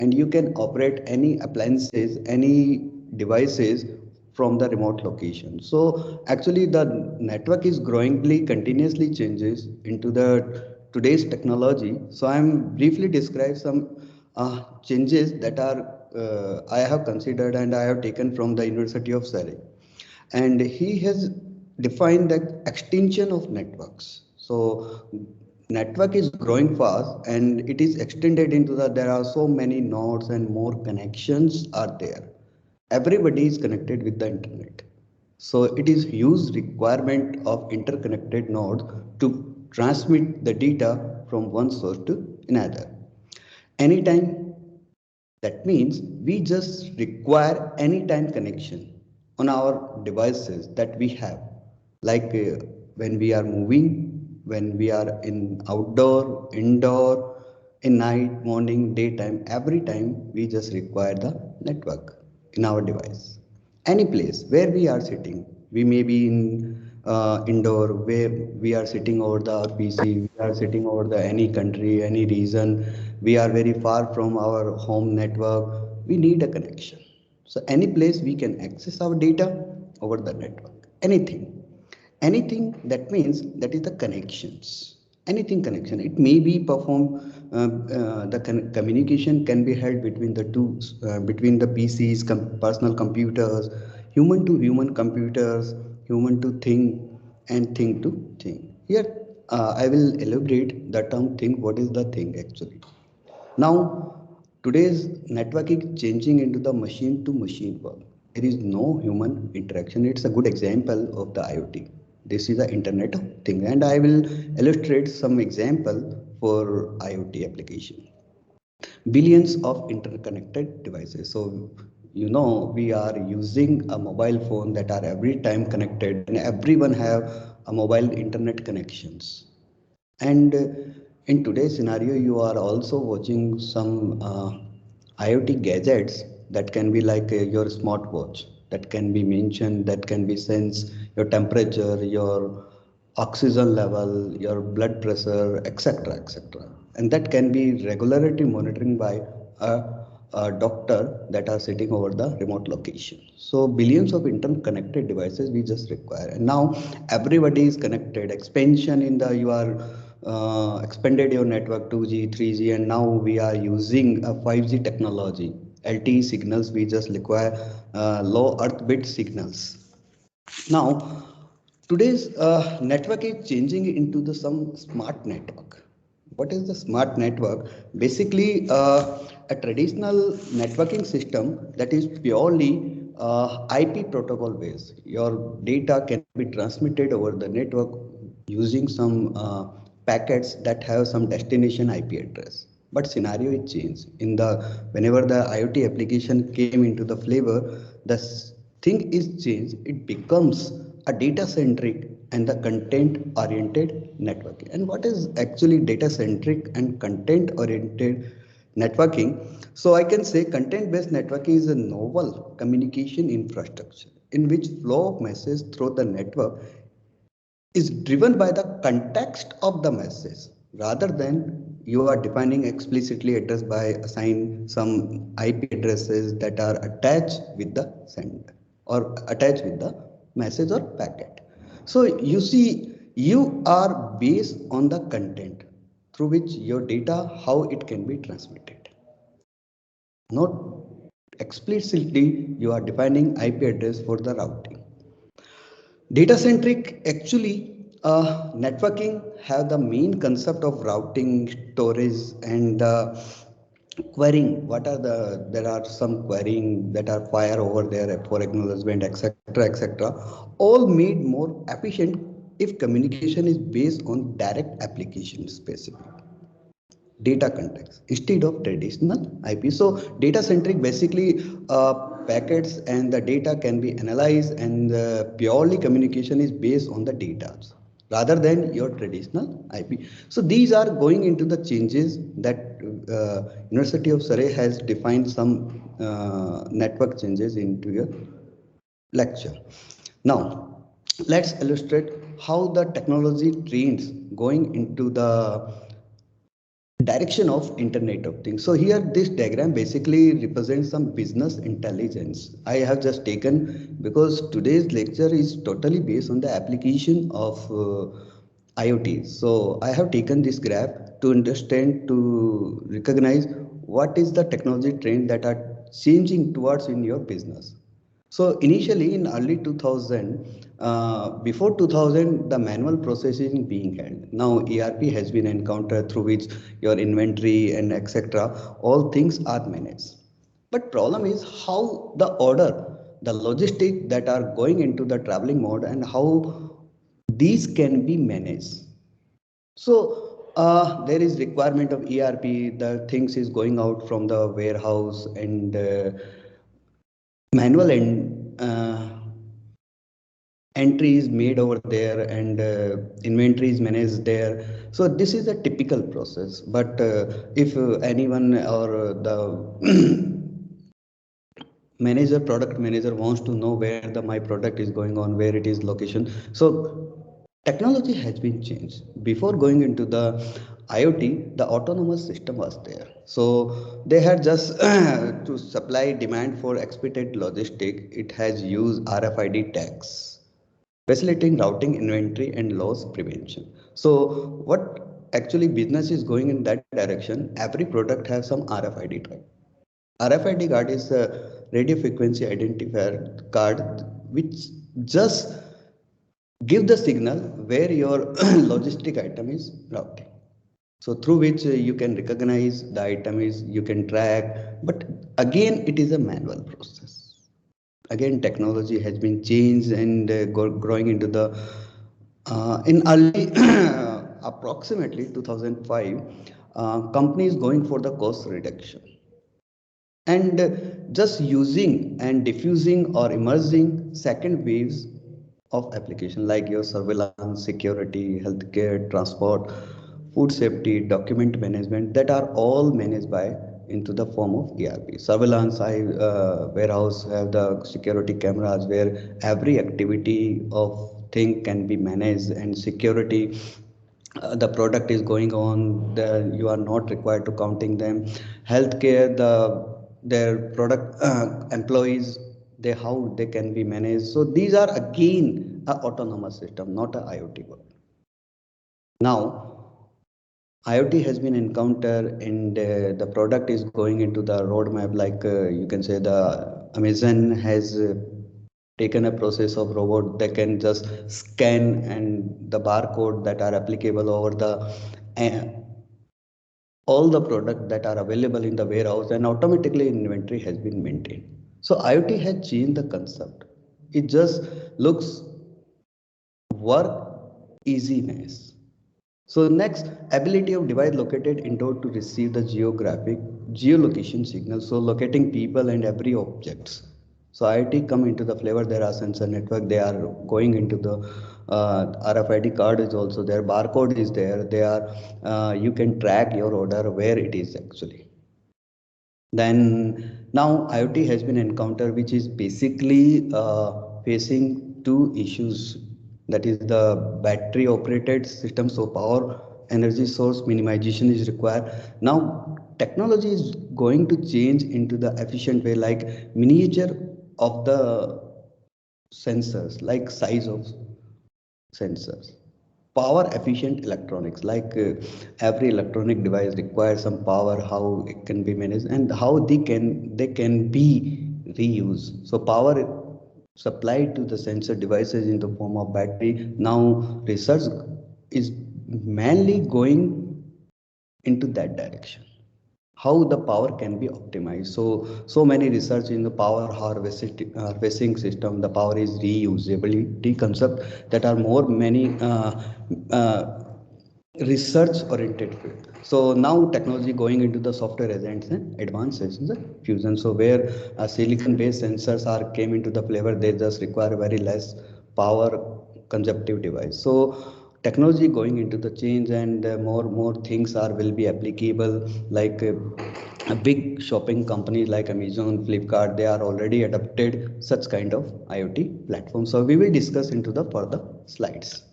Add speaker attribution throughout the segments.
Speaker 1: and you can operate any appliances, any devices from the remote location. So actually the network is growingly continuously changes into the today's technology. So I'm briefly describe some changes that are I have considered and I have taken from the University of Surrey, and he has defined the extension of networks. So network is growing fast and it is extended into the, there are so many nodes and more connections are there. Everybody is connected with the internet. So it is huge requirement of interconnected nodes to transmit the data from one source to another. Anytime, that means we just require anytime connection on our devices that we have, like when we are moving, when we are in outdoor, indoor, in night, morning, daytime, every time we just require the network in our device. Any place where we are sitting, we may be in indoor, where we are sitting over the PC, we are sitting over the any country, any region, we are very far from our home network, we need a connection. So any place we can access our data over the network, anything, that means that is the connections, anything connection, it may be perform the communication can be held between the two, between the PCs, personal computers, human to human computers, human to thing, and thing to thing. Here I will elaborate the term thing. What is the thing actually? Now, today's network is changing into the machine to machine world. There is no human interaction. It's a good example of the IoT. This is the Internet of Things, and I will illustrate some example for IoT application. Billions of interconnected devices. So, you know, we are using a mobile phone that are every time connected, and everyone have a mobile internet connections. And in today's scenario, you are also watching some IoT gadgets that can be like your smartwatch, that can be mentioned, that can be sense your temperature, your oxygen level, your blood pressure, etc., etc. And that can be regularity monitoring by a doctor that are sitting over the remote location. So billions of interconnected devices we just require, and now everybody is connected. Expansion in the, you are expanded your network 2G, 3G, and now we are using a 5G technology. LTE signals we just require low earth bit signals. Now, today's network is changing into the some smart network. What is the smart network? Basically, a traditional networking system that is purely IP protocol based. Your data can be transmitted over the network using some packets that have some destination IP address. But scenario is changed in the, whenever the IoT application came into the flavor, the thing is changed. It becomes a data centric and the content oriented networking. And what is actually data centric and content oriented networking? So I can say content based networking is a novel communication infrastructure in which flow of messages through the network is driven by the context of the message, rather than you are defining explicitly address by assign some IP addresses that are attached with the sender or attached with the message or packet. So you see, you are based on the content through which your data, how it can be transmitted, not explicitly you are defining IP address for the routing. Data centric actually networking have the main concept of routing, storage, and querying. What are the, there are some querying that are fire over there for acknowledgement, etc., etc., all made more efficient if communication is based on direct application specific data context instead of traditional IP. So data centric basically packets and the data can be analyzed, and purely communication is based on the data rather than your traditional IP. So these are going into the changes that University of Surrey has defined some network changes into your lecture. Now, let's illustrate how the technology trends going into the direction of Internet of Things. So here this diagram basically represents some business intelligence. I have just taken because today's lecture is totally based on the application of IoT. So I have taken this graph to understand, to recognize what is the technology trend that are changing towards in your business. So initially in early 2000, before 2000, the manual processing being held. Now ERP has been encountered through which your inventory and etc. all things are managed. But problem is how the order, the logistic that are going into the traveling mode and how these can be managed. So there is requirement of ERP. The things is going out from the warehouse and manual and entry is made over there and inventory is managed there. So this is a typical process. But if anyone or the manager, product manager wants to know where the my product is going on, where it is location. So technology has been changed. Before going into the IoT, the autonomous system was there. So they had just to supply demand for expedited logistic. It has used RFID tags facilitating routing, inventory, and loss prevention. So, what actually business is going in that direction? Every product has some RFID tag. RFID card is a radio frequency identifier card which just give the signal where your logistic item is routing. So through which you can recognize the item is you can track, but again it is a manual process. Again technology has been changed and growing into the in early approximately 2005 companies going for the cost reduction and just using and diffusing or emerging second waves of application like your surveillance, security, healthcare, transport, food safety, document management that are all managed by into the form of ERP. Surveillance, I warehouse have the security cameras where every activity of thing can be managed and security the product is going on you are not required to counting them healthcare their product employees they how they can be managed so these are again a autonomous system not a IoT world. Now IoT has been encountered and the product is going into the roadmap like you can say the Amazon has taken a process of robot that can just scan and the barcode that are applicable over the uh, all the products that are available in the warehouse and automatically inventory has been maintained. So IoT has changed the concept. It just looks work easiness. So next, ability of device located indoor to receive the geographic geolocation signal. So locating people and every objects. So IoT come into the flavor. There are sensor network. They are going into the RFID card is also there. Barcode is there. They are you can track your order where it is actually. Then now IoT has been encountered, which is basically facing two issues. That is the battery operated system. So power energy source minimization is required. Now technology is going to change into the efficient way, like miniature of the sensors, like size of sensors power efficient electronics like every electronic device requires some power how it can be managed and how they can be reused so power supplied to the sensor devices in the form of battery now research is mainly going into that direction how the power can be optimized so many research in the power harvesting system the power is reusability concept that are more many uh, research oriented field so now technology going into the software agents and advanced sensor fusion so where silicon based sensors are came into the flavor they just require very less power consumptive device so technology going into the change and more things are will be applicable like a big shopping companies like Amazon Flipkart they are already adopted such kind of IoT platform so we will discuss into the further slides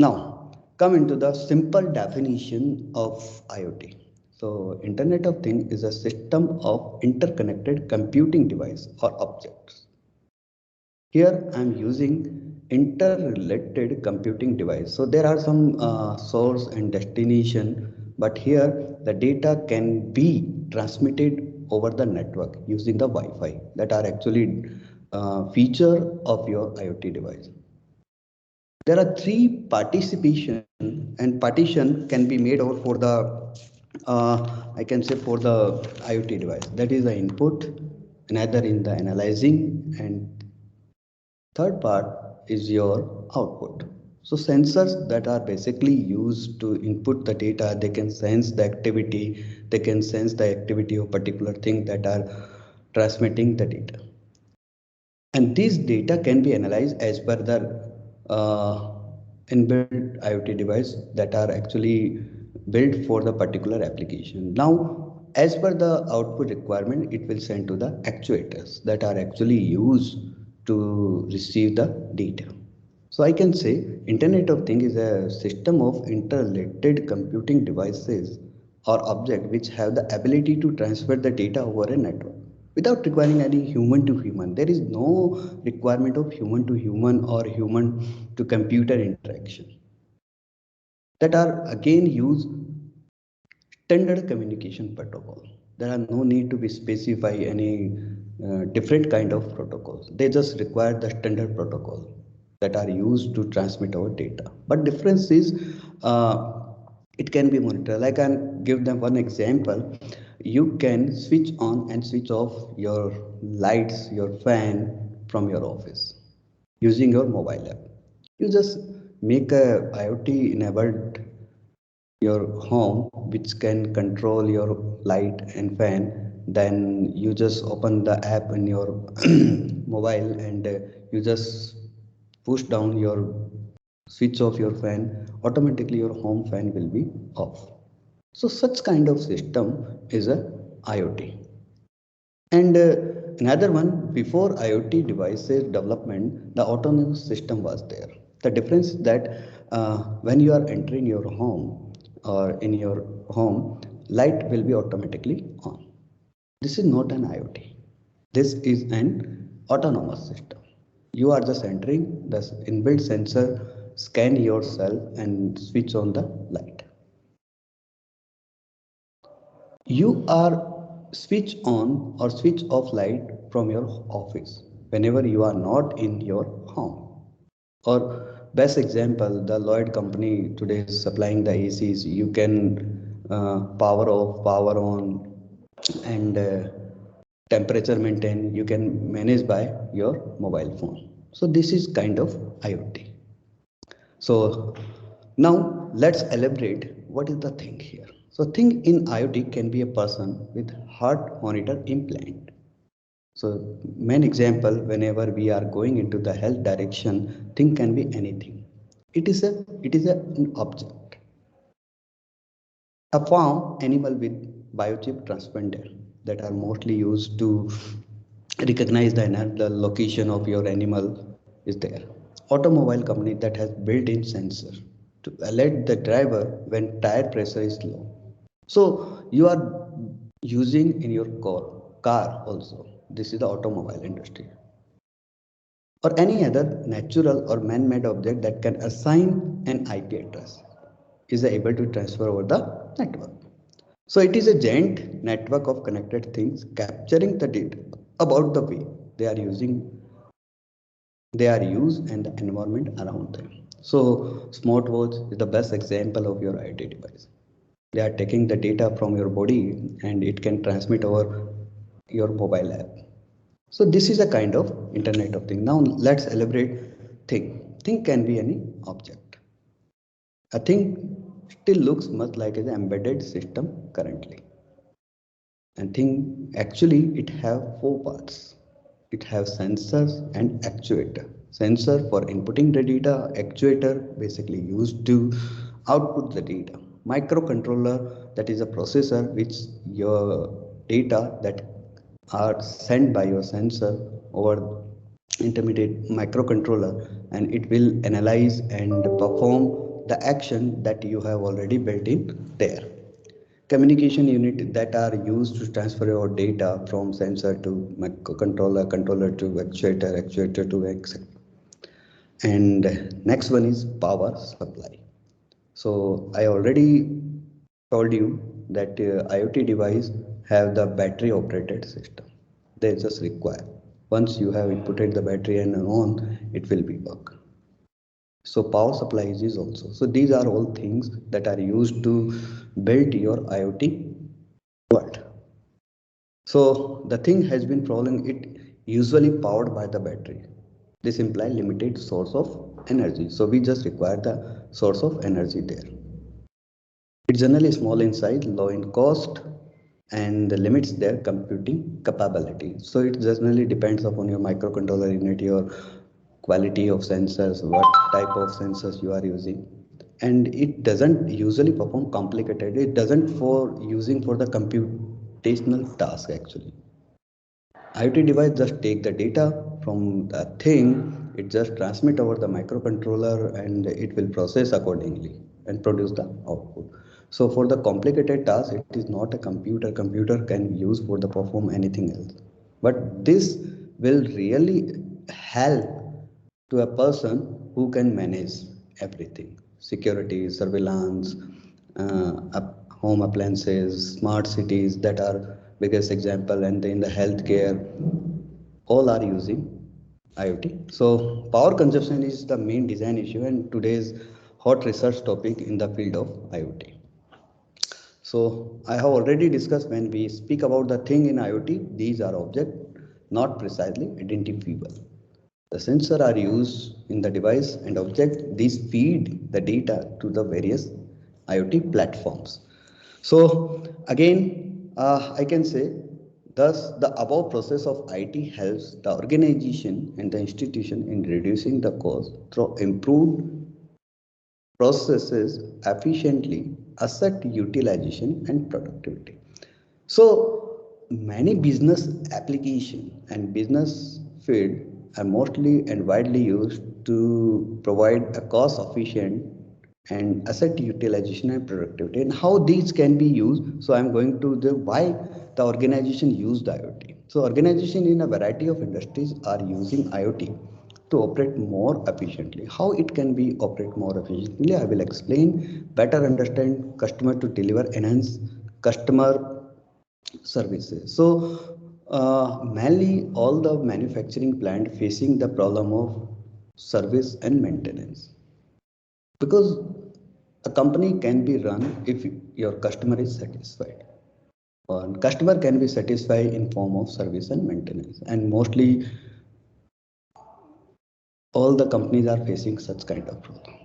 Speaker 1: now come into the simple definition of IoT. So Internet of Things is a system of interconnected computing device or objects. Here I'm using interrelated computing device. So there are some source and destination, but here the data can be transmitted over the network using the Wi-Fi that are actually feature of your IoT device. There are three participation, and partition can be made over for the I can say for the IoT device. That is the input, another in the analyzing, and third part is your output. So sensors that are basically used to input the data, they can sense the activity, they can sense the activity of particular thing that are transmitting the data. And this data can be analyzed as per the uh, inbuilt IoT device that are actually built for the particular application. Now, as per the output requirement, it will send to the actuators that are actually used to receive the data. So I can say Internet of Things is a system of interrelated computing devices or objects which have the ability to transfer the data over a network without requiring any human to human. There is no requirement of human to human or human to computer interaction that are again use standard communication protocol. There are no need to be specify any different kind of protocols. They just require the standard protocol that are used to transmit our data. But difference is it can be monitored. I can give them one example. You can switch on and switch off your lights, your fan from your office using your mobile app. You just make a IoT enabled your home which can control your light and fan. Then you just open the app in your mobile, and you just push down your switch off your fan, automatically your home fan will be off. So such kind of system is a IoT. And another one, before IoT devices development, the autonomous system was there. The difference is that when you are entering your home or in your home, light will be automatically on. This is not an IoT. This is an autonomous system. You are just entering, the inbuilt sensor scan yourself and switch on the light. You are switch on or switch off light from your office whenever you are not in your home. Or best example, the Lloyd company today is supplying the ACs. You can power off, power on, and temperature maintain. You can manage by your mobile phone. So this is kind of IoT. So now let's elaborate what is the thing here. So thing in IoT can be a person with heart monitor implant. So main example, whenever we are going into the health direction, thing can be anything. An object. A farm animal with biochip transponder that are mostly used to recognize the location of your animal is there. Automobile company that has built-in sensor to alert the driver when tire pressure is low. So you are using in your car also. This is the automobile industry. Or any other natural or man-made object that can assign an IP address is able to transfer over the network. So it is a giant network of connected things capturing the data about the way they are using, they are used and the environment around them. So smartwatch is the best example of your IoT device. They are taking the data from your body and it can transmit over your mobile app. So this is a kind of Internet of Things. Now let's elaborate thing. Thing can be any object. A thing still looks much like an embedded system currently. And thing actually it have four parts. It have sensors and actuator. Sensor for inputting the data, actuator basically used to output the data. Microcontroller, that is a processor which your data that are sent by your sensor over intermediate microcontroller, and it will analyze and perform the action that you have already built in there. Communication unit that are used to transfer your data from sensor to microcontroller, controller to actuator, actuator to etc. And next one is power supply. So I already told you that IoT device have the battery operated system. They just require. Once you have inputted the battery and on, it will be work. So power supplies is also. So these are all things that are used to build your IoT world. So the thing has been problem, it usually powered by the battery. This implies limited source of energy. So we just require the source of energy there. It's generally small in size, low in cost, and limits their computing capability. So it generally depends upon your microcontroller unit, your quality of sensors, what type of sensors you are using. And it doesn't usually perform complicated. It doesn't for using for the computational task actually. IoT device just take the data from the thing, it just transmit over the microcontroller and it will process accordingly and produce the output. So for the complicated task, it is not a computer. Computer can use for the perform anything else. But this will really help to a person who can manage everything: security, surveillance, home appliances, smart cities that are biggest example, and in the healthcare, all are using IoT. So power consumption is the main design issue and today's hot research topic in the field of IoT. So I have already discussed when we speak about the thing in IoT, these are objects not precisely identifiable. The sensor are used in the device and object. These feed the data to the various IoT platforms. So again, I can say, thus the above process of IT helps the organization and the institution in reducing the cost through improved processes efficiently, asset utilization and productivity. So many business application and business field are mostly and widely used to provide a cost efficient and asset utilization and productivity, and how these can be used. So I'm going to the why the organization use the IoT. So organization in a variety of industries are using IoT to operate more efficiently. How it can be operate more efficiently, I will explain. Better understand customer to deliver enhance customer services. So mainly all the manufacturing plant facing the problem of service and maintenance, because a company can be run if your customer is satisfied. Customer can be satisfied in form of service and maintenance, and mostly all the companies are facing such kind of problem.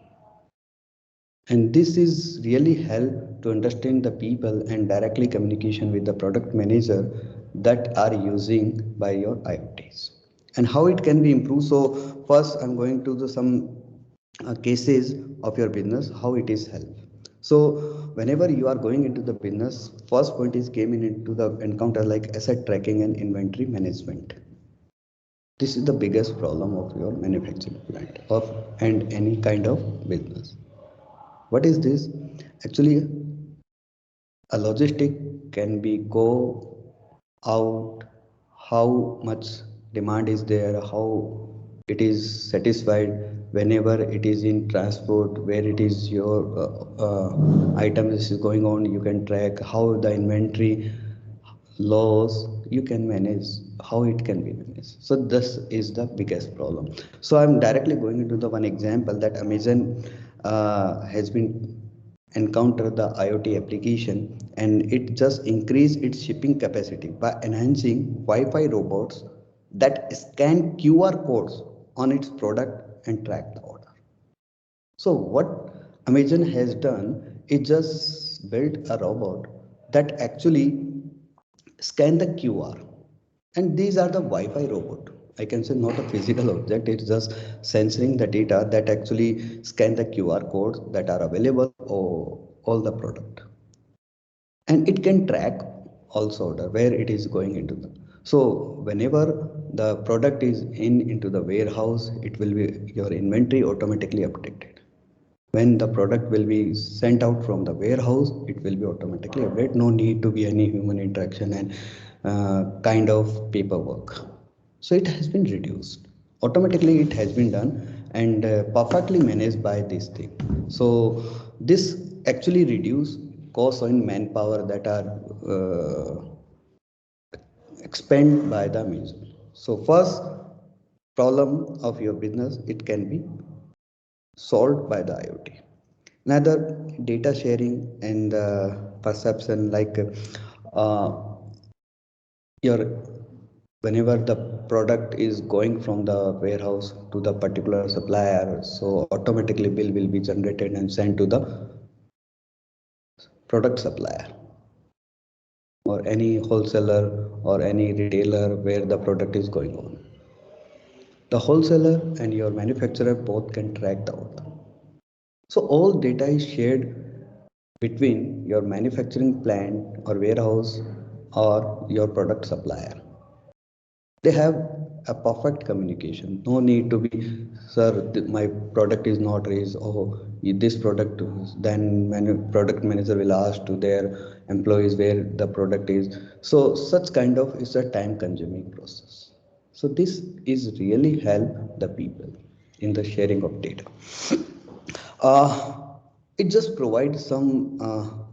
Speaker 1: And this is really help to understand the people and directly communication with the product manager that are using by your IoTs and how it can be improved. So first I'm going to the some cases of your business, how it is help. So whenever you are going into the business, first point is came in into the encounter like asset tracking and inventory management. This is the biggest problem of your manufacturing plant of and any kind of business. What is this? Actually, a logistic can be go out, how much demand is there, how it is satisfied whenever it is in transport, where it is your item is going on, you can track how the inventory loss you can manage, how it can be managed. So this is the biggest problem. So I'm directly going into the one example that Amazon has been encounter the IoT application, and it just increase its shipping capacity by enhancing Wi-Fi robots that scan QR codes on its product and track the order. So what Amazon has done is just built a robot that actually scan the QR, and these are the Wi-Fi robot. I can say not a physical object, it's just sensing the data that actually scan the QR codes that are available or all the product, and it can track also order where it is going into the. So whenever the product is in into the warehouse, it will be your inventory automatically updated. When the product will be sent out from the warehouse, it will be automatically updated. No need to be any human interaction and kind of paperwork. So it has been reduced. Automatically it has been done and perfectly managed by this thing. So this actually reduce costs on manpower that are expend by the museum. So first problem of your business, it can be solved by the IoT. Another, data sharing and perception, like uh, your whenever the product is going from the warehouse to the particular supplier, so automatically bill will be generated and sent to the product supplier or any wholesaler or any retailer where the product is going on. The wholesaler and your manufacturer both can track the order. So all data is shared between your manufacturing plant or warehouse or your product supplier. They have a perfect communication. No need to be, sir, my product is not raised. Oh, this product, then product manager will ask to their employees where the product is. So such kind of is a time consuming process. So this is really help the people in the sharing of data. Uh, it just provides some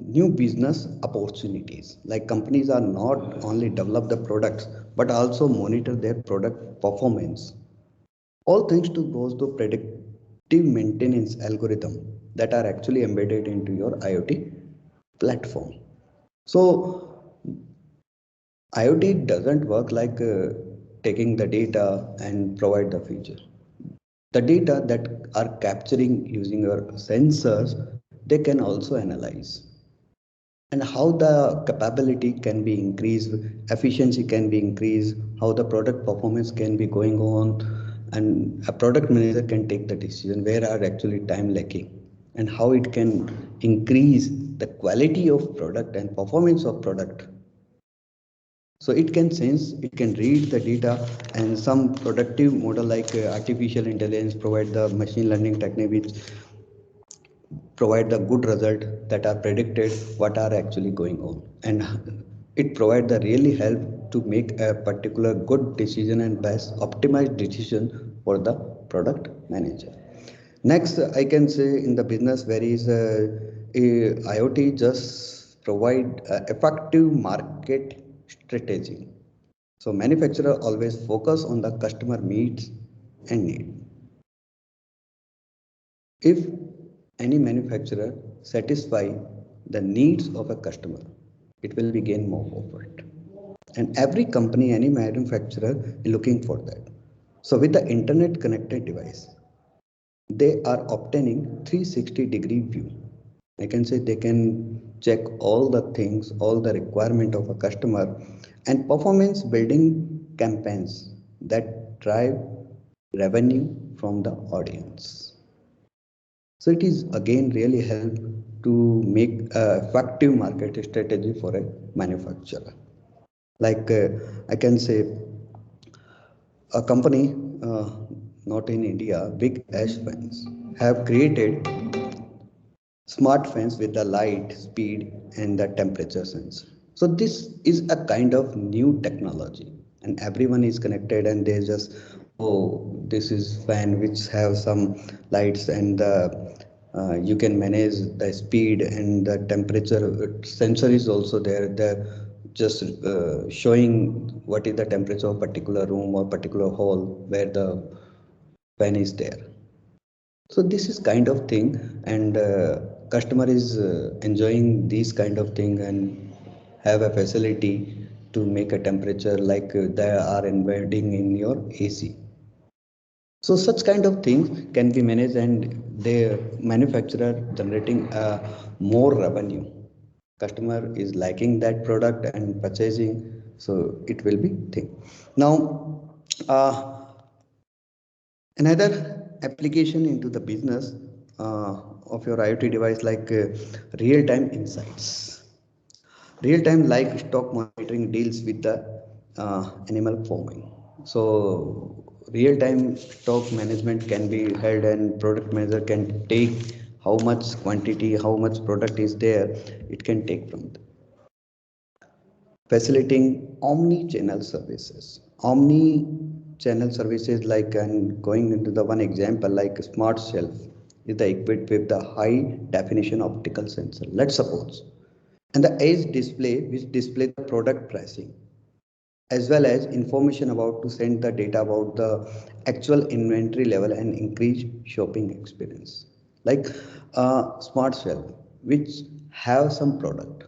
Speaker 1: new business opportunities. Like companies are not only develop the products but also monitor their product performance. All thanks to those the predictive maintenance algorithm that are actually embedded into your IoT platform. So IoT doesn't work like taking the data and provide the feature. The data that are capturing using your sensors, they can also analyze and how the capability can be increased, efficiency can be increased, how the product performance can be going on, and a product manager can take the decision where are actually time lacking and how it can increase the quality of product and performance of product. So it can sense, it can read the data, and some productive model like artificial intelligence provide the machine learning technique which provide the good result that are predicted what are actually going on, and it provide the really help to make a particular good decision and best optimized decision for the product manager. Next, I can say in the business where is a IoT just provide effective market strategy. So manufacturer always focus on the customer needs and need. If any manufacturer satisfy the needs of a customer, it will be gain more profit. And every company, any manufacturer is looking for that. So with the internet connected device, they are obtaining 360-degree view. I can say they can check all the things, all the requirement of a customer and performance building campaigns that drive revenue from the audience. So it is again really help to make a effective market strategy for a manufacturer. Like I can say a company, not in India, Big Ash Fans, have created smart fans with the light, speed, and the temperature sense. So this is a kind of new technology, and everyone is connected, and they just, oh, this is fan which have some lights, and you can manage the speed and the temperature. Sensor is also there. The just showing what is the temperature of particular room or particular hall where the fan is there. So this is kind of thing, and customer is enjoying these kind of thing and have a facility to make a temperature like they are embedding in your AC. So such kind of things can be managed, and the manufacturer generating more revenue. Customer is liking that product and purchasing, so it will be thing. Now, another application into the business of your IoT device, like real-time insights. Real-time like stock monitoring deals with the animal farming. So real-time stock management can be held, and product manager can take how much quantity, how much product is there, it can take from them. Facilitating omni-channel services. Omni-channel services, like, and going into the one example, like smart shelf is the equipped with the high definition optical sensor. Let's suppose, and the edge display which display the product pricing, as well as information about to send the data about the actual inventory level and increase shopping experience. Like smart shelf which have some product,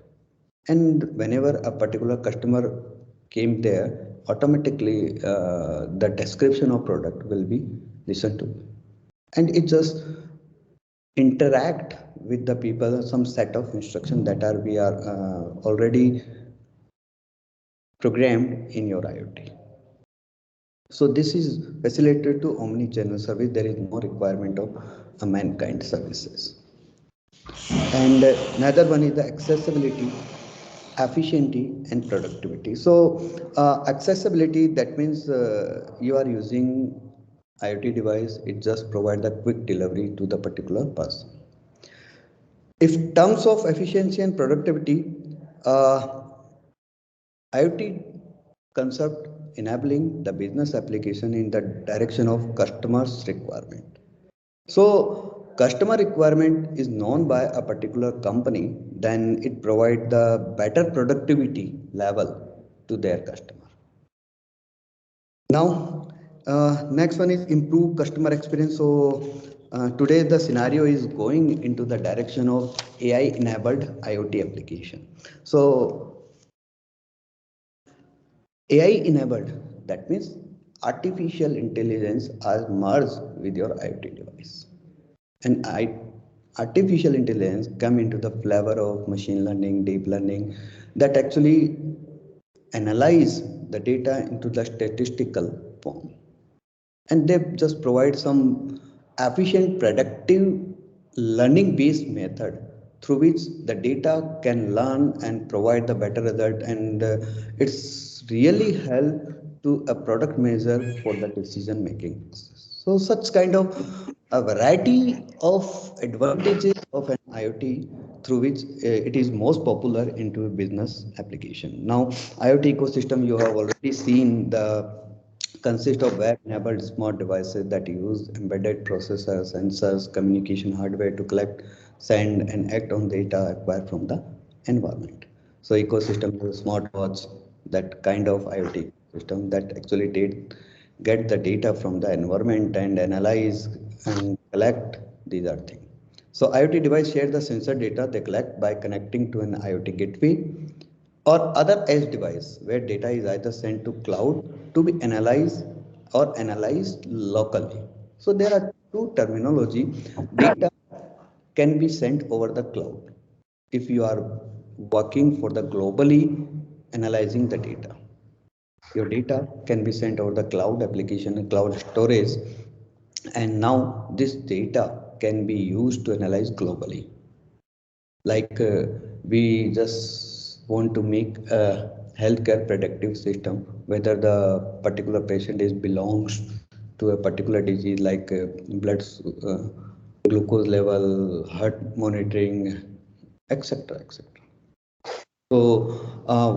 Speaker 1: and whenever a particular customer came there, automatically the description of product will be listened to, and it just interact with the people some set of instruction that are we are already programmed in your IoT. So this is facilitated to omni-channel service. There is no requirement of a mankind services. And another one is the accessibility, efficiency, and productivity. So accessibility, that means you are using IoT device, it just provide the quick delivery to the particular person. If terms of efficiency and productivity, IoT concept enabling the business application in the direction of customers' requirement. So customer requirement is known by a particular company, then it provides the better productivity level to their customer. Now, next one is improve customer experience. So today the scenario is going into the direction of AI enabled IoT application. So AI enabled, that means artificial intelligence are merged with your IoT device. And artificial intelligence come into the flavor of machine learning, deep learning, that actually analyze the data into the statistical form. And they just provide some efficient predictive learning based method through which the data can learn and provide the better result, and it's really help to a product manager for the decision making process. So such kind of a variety of advantages of an IoT through which it is most popular into a business application. Now IoT ecosystem, you have already seen the consist of web-enabled smart devices that use embedded processors, sensors, communication hardware to collect, send, and act on data acquired from the environment. So ecosystem is a smartwatch, that kind of IoT system that actually get the data from the environment and analyze and collect these are things. So IoT device share the sensor data they collect by connecting to an IoT gateway or other edge device where data is either sent to cloud to be analyzed or analyzed locally. So there are two terminology. Data can be sent over the cloud if you are working for the globally analyzing the data. Your data can be sent over the cloud application, cloud storage, and now this data can be used to analyze globally. Like we just want to make a healthcare predictive system, whether the particular patient is belongs to a particular disease, like blood glucose level, heart monitoring, etc., etc. So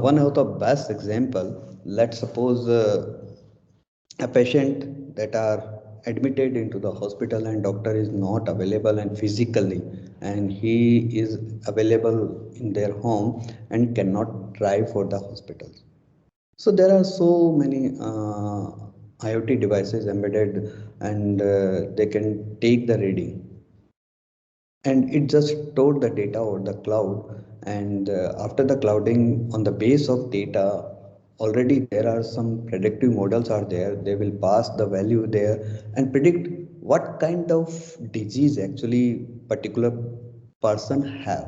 Speaker 1: one of the best example, let's suppose a patient that are admitted into the hospital and doctor is not available and physically, and he is available in their home and cannot drive for the hospital. So there are so many IoT devices embedded, and they can take the reading, and it just stored the data over the cloud, and after the clouding on the base of data, already there are some predictive models are there, they will pass the value there and predict what kind of disease actually particular person have.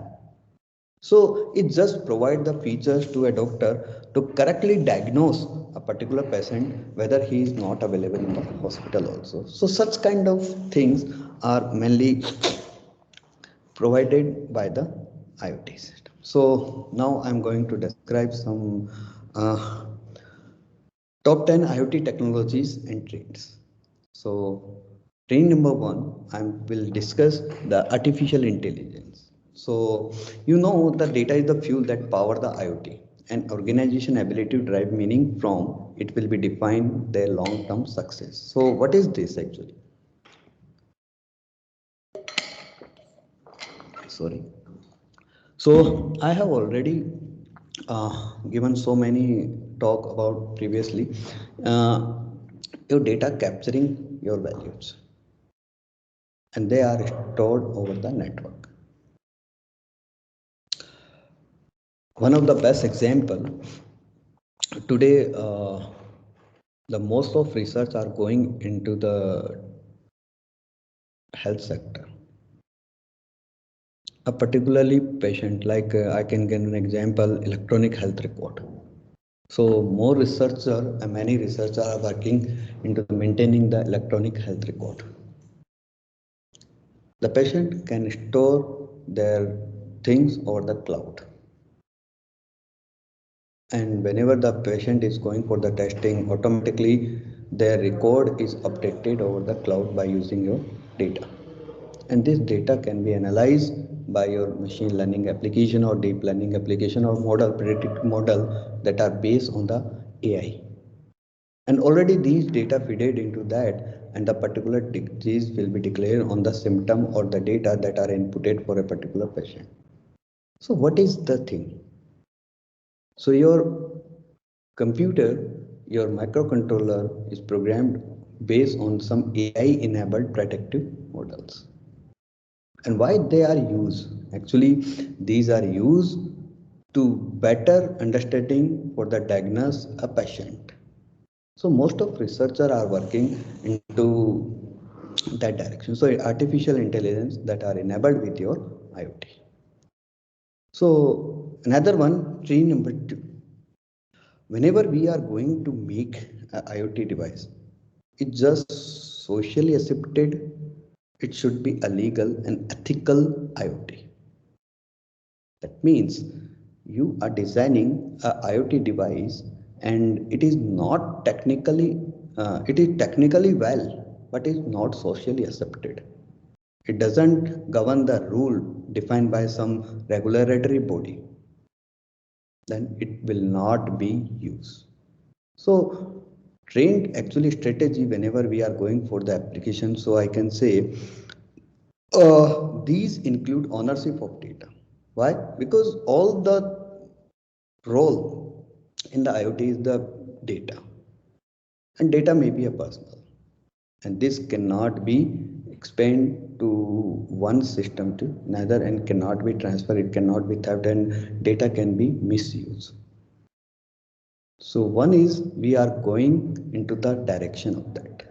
Speaker 1: So it just provide the features to a doctor to correctly diagnose a particular patient whether he is not available in the hospital also. So such kind of things are mainly provided by the IoT system. So now I'm going to describe some top 10 IoT technologies and trends. So training number one, I will discuss the artificial intelligence. So you know the data is the fuel that power the IoT. And organization ability to drive meaning from it will be defined their long-term success. So what is this actually? Sorry. So I have already given so many talk about previously. Uh, your data capturing your values and they are stored over the network. One of the best example today, the most of research are going into the health sector. A particularly patient, like I can give an example, electronic health record. So more researcher and many researchers are working into maintaining the electronic health record. The patient can store their things over the cloud. And whenever the patient is going for the testing, automatically their record is updated over the cloud by using your data. And this data can be analyzed by your machine learning application or deep learning application or model, predictive model that are based on the AI. And already these data feeded into that and the particular disease will be declared on the symptom or the data that are inputted for a particular patient. So what is the thing? So your computer, your microcontroller is programmed based on some AI enabled predictive models. And why they are used? Actually, these are used to better understanding for the diagnose a patient. So most of researchers are working into that direction. So artificial intelligence that are enabled with your IoT. So another one, tree number two. Whenever we are going to make an IoT device, it's just socially accepted. It should be a legal and ethical IoT. That means you are designing a IoT device and it is not technically, it is technically well, but is not socially accepted. It doesn't govern the rule defined by some regulatory body. Then it will not be used. So trained actually strategy whenever we are going for the application. So I can say these include ownership of data. Why? Because all the role in the IoT is the data, and data may be a personal, and this cannot be expanded to one system to another and cannot be transferred. It cannot be theft, and data can be misused. So one is we are going into the direction of that.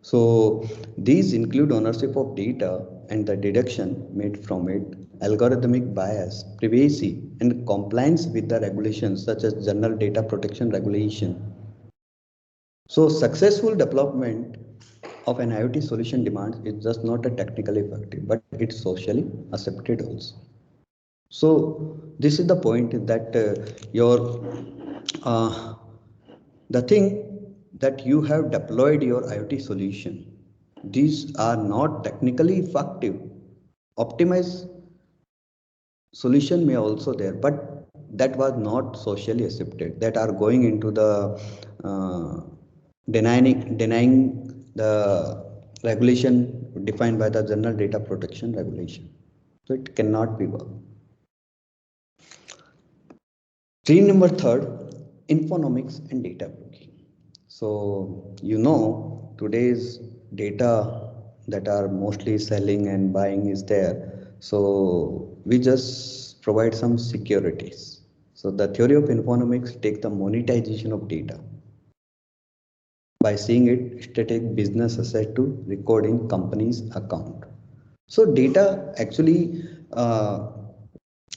Speaker 1: So these include ownership of data and the deduction made from it, algorithmic bias, privacy, and compliance with the regulations such as General Data Protection Regulation. So successful development of an IoT solution demands is just not a technically effective, but it's socially accepted also. So this is the point that uh, the thing that you have deployed your IoT solution, these are not technically effective. Optimized solution may also there, but that was not socially accepted. That are going into the uh, denying the regulation defined by the General Data Protection Regulation. So it cannot be worked. Tree number third, infonomics and data broking. So you know today's data that are mostly selling and buying is there. So we just provide some securities. So the theory of infonomics take the monetization of data by seeing it static business asset to record in company's account. So data actually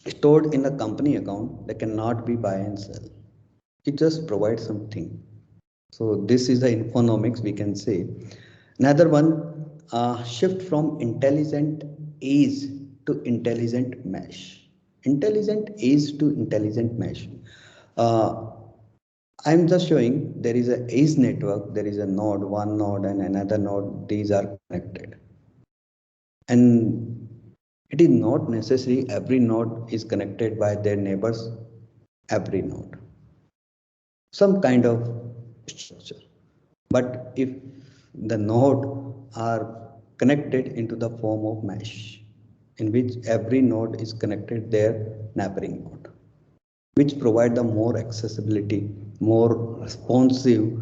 Speaker 1: stored in a company account that cannot be buy and sell. It just provides something. So this is the infonomics we can say. Another one, shift from intelligent age to intelligent mesh. Intelligent age to intelligent mesh. Uh, I'm just showing there is a edge network, there is a node, one node and another node, these are connected. And it is not necessary every node is connected by their neighbors, every node. Some kind of structure. But if the node are connected into the form of mesh, in which every node is connected their neighboring node, which provide the more accessibility, more responsive,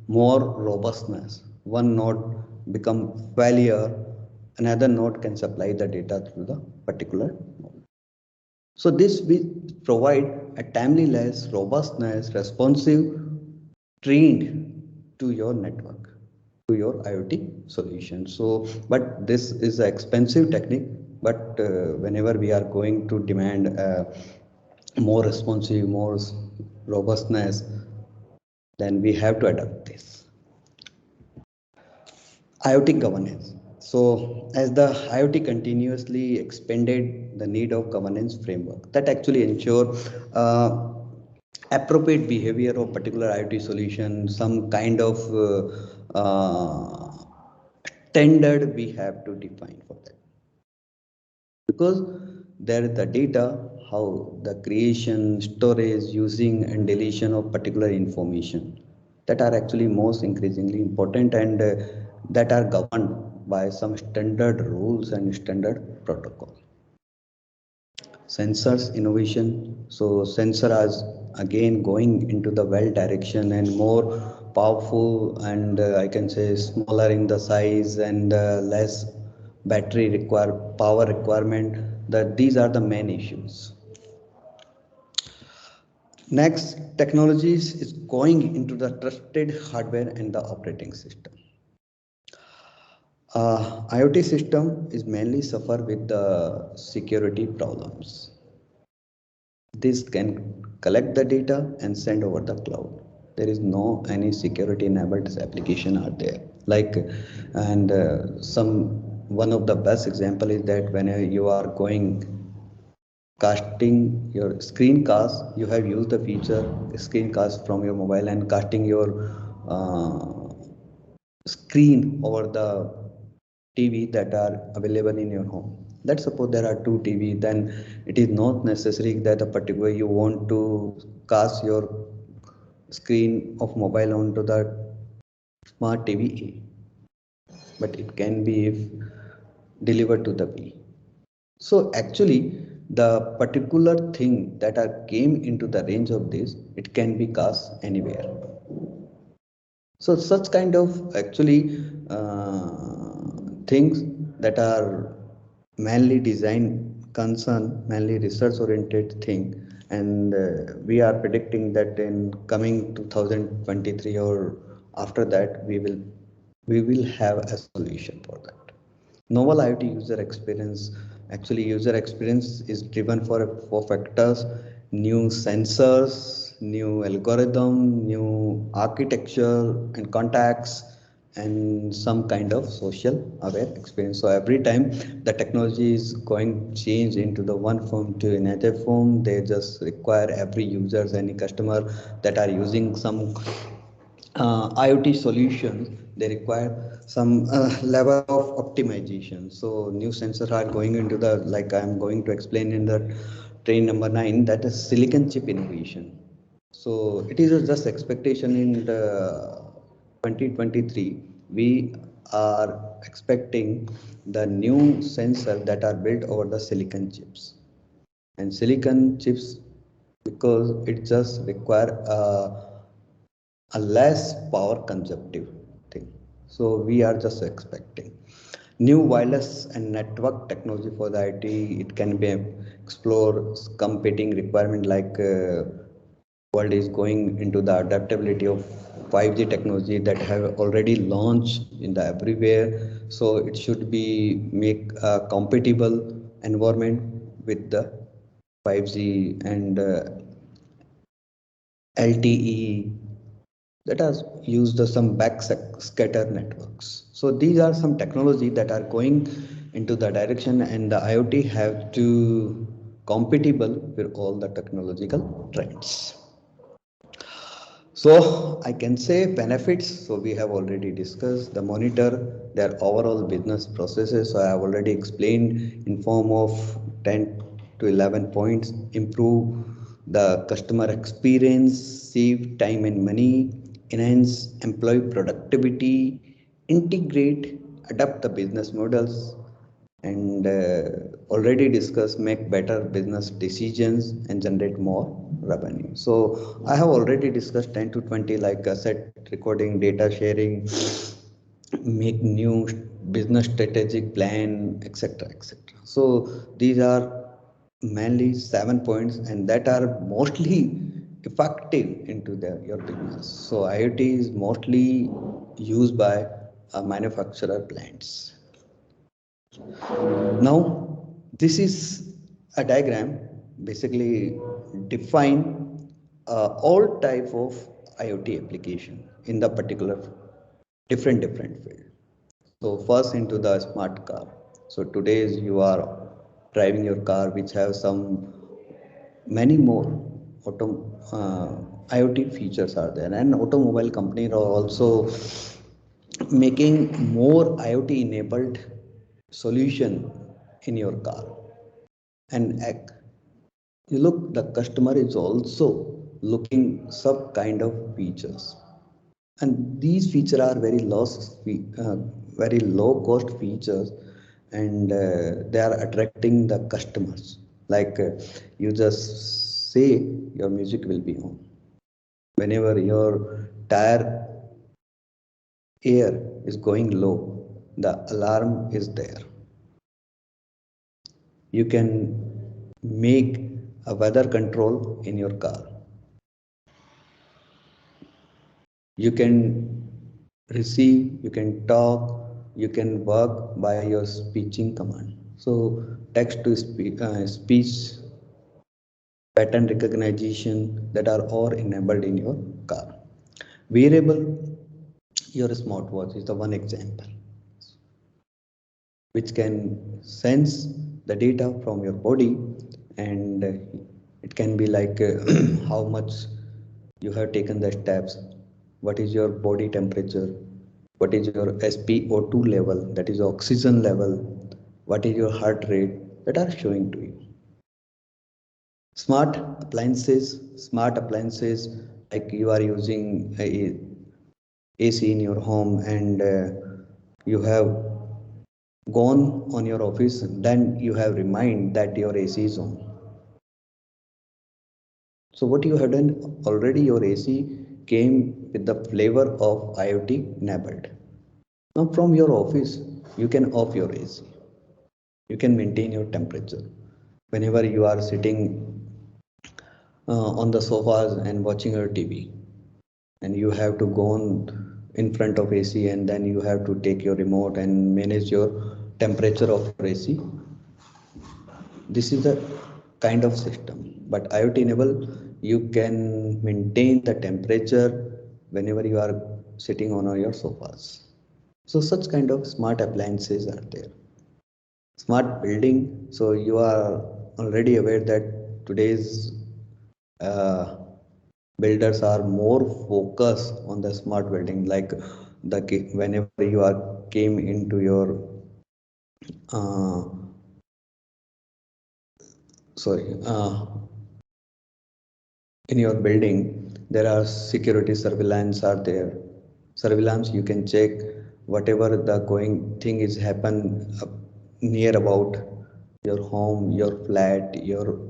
Speaker 1: more robustness. One node become failure, another node can supply the data through the particular node. So this will provide a timeliness, robustness, responsive, trained to your network, to your IoT solution. So, but this is an expensive technique, but whenever we are going to demand more responsive, more robustness, then we have to adopt this. IoT governance. So as the IoT continuously expanded the need of governance framework that actually ensure appropriate behavior of particular IoT solution, some kind of standard we have to define for that. Because there is the data, how the creation, storage, using and deletion of particular information that are actually most increasingly important and that are governed by some standard rules and standard protocol. Sensors innovation. So sensor is again going into the well direction and more powerful and I can say smaller in the size and less battery require power requirement, that these are the main issues. Next, technologies is going into the trusted hardware and the operating system. IoT system is mainly suffer with the security problems. This can collect the data and send over the cloud. There is no any security enabled application are there. Like, and some one of the best example is that when you are going casting your screencast, you have used the feature screencast from your mobile and casting your screen over the TV that are available in your home. Let's suppose there are two TV, then it is not necessary that a particular you want to cast your screen of mobile onto the smart TV A, but it can be if delivered to the B. So actually the particular thing that are came into the range of this, it can be cast anywhere. So such kind of actually things that are mainly design concern, mainly research oriented thing, and we are predicting that in coming 2023 or after that we will have a solution for that. Novel IoT user experience. Actually, user experience is driven for four factors: new sensors, new algorithm, new architecture and contacts, and some kind of social aware experience. So every time the technology is going change into the one form to another form, they just require every users, any customer that are using some IoT solutions, they require some level of optimization. So new sensors are going into the, like I'm going to explain in the train number 9, that is silicon chip innovation. So it is just expectation in the 2023. We are expecting the new sensor that are built over the silicon chips. And silicon chips, because it just require a less power consumptive thing. So we are just expecting new wireless and network technology for the IT. It can be explore competing requirement like world is going into the adaptability of 5G technology that have already launched in the everywhere. So it should be make a compatible environment with the 5G and LTE that has used some backscatter networks. So these are some technology that are going into the direction, and the IoT have to compatible with all the technological trends. So I can say benefits. So we have already discussed the monitor their overall business processes. So I have already explained in form of 10 to 11 points. Improve the customer experience, save time and money, enhance employee productivity, integrate, adapt the business models, and already discussed make better business decisions and generate more revenue. So I have already discussed 10 to 20 like asset recording, data sharing, make new business strategic plan, etc, etc. So these are mainly 7 points and that are mostly effective into your business. So IoT is mostly used by manufacturer plants. Now, this is a diagram basically define all type of IoT application in the particular different field. So first into the smart car. So today you are driving your car which have some many more IoT features are there, and automobile companies are also making more IoT enabled solution in your car. And you look, the customer is also looking some kind of features, and these features are very low cost features, and they are attracting the customers. Like you just say your music will be on whenever your tire air is going low, the alarm is there. You can make a weather control in your car. You can receive, you can talk, you can work by your speaking command. So text to speech, pattern recognition, that are all enabled in your car. Wearable, your smartwatch is the one example, which can sense the data from your body, and it can be like how much you have taken the steps, what is your body temperature, what is your SpO2 level, that is oxygen level, what is your heart rate, that are showing to you. Smart appliances, like you are using a AC in your home, and you have gone on your office, then you have remind that your AC is on. So what you have done already, your AC came with the flavor of IoT enabled. Now from your office, you can off your AC. You can maintain your temperature. Whenever you are sitting on the sofas and watching your TV, and you have to go on in front of AC, and then you have to take your remote and manage your temperature of your AC. This is the kind of system, but IoT enable, you can maintain the temperature whenever you are sitting on your sofas. So such kind of smart appliances are there. Smart building, so you are already aware that today's uh, builders are more focused on the smart building, like whenever you are came into your uh, sorry in your building, there are security surveillance are there. Surveillance, you can check whatever the going thing is happen near about your home, your flat, your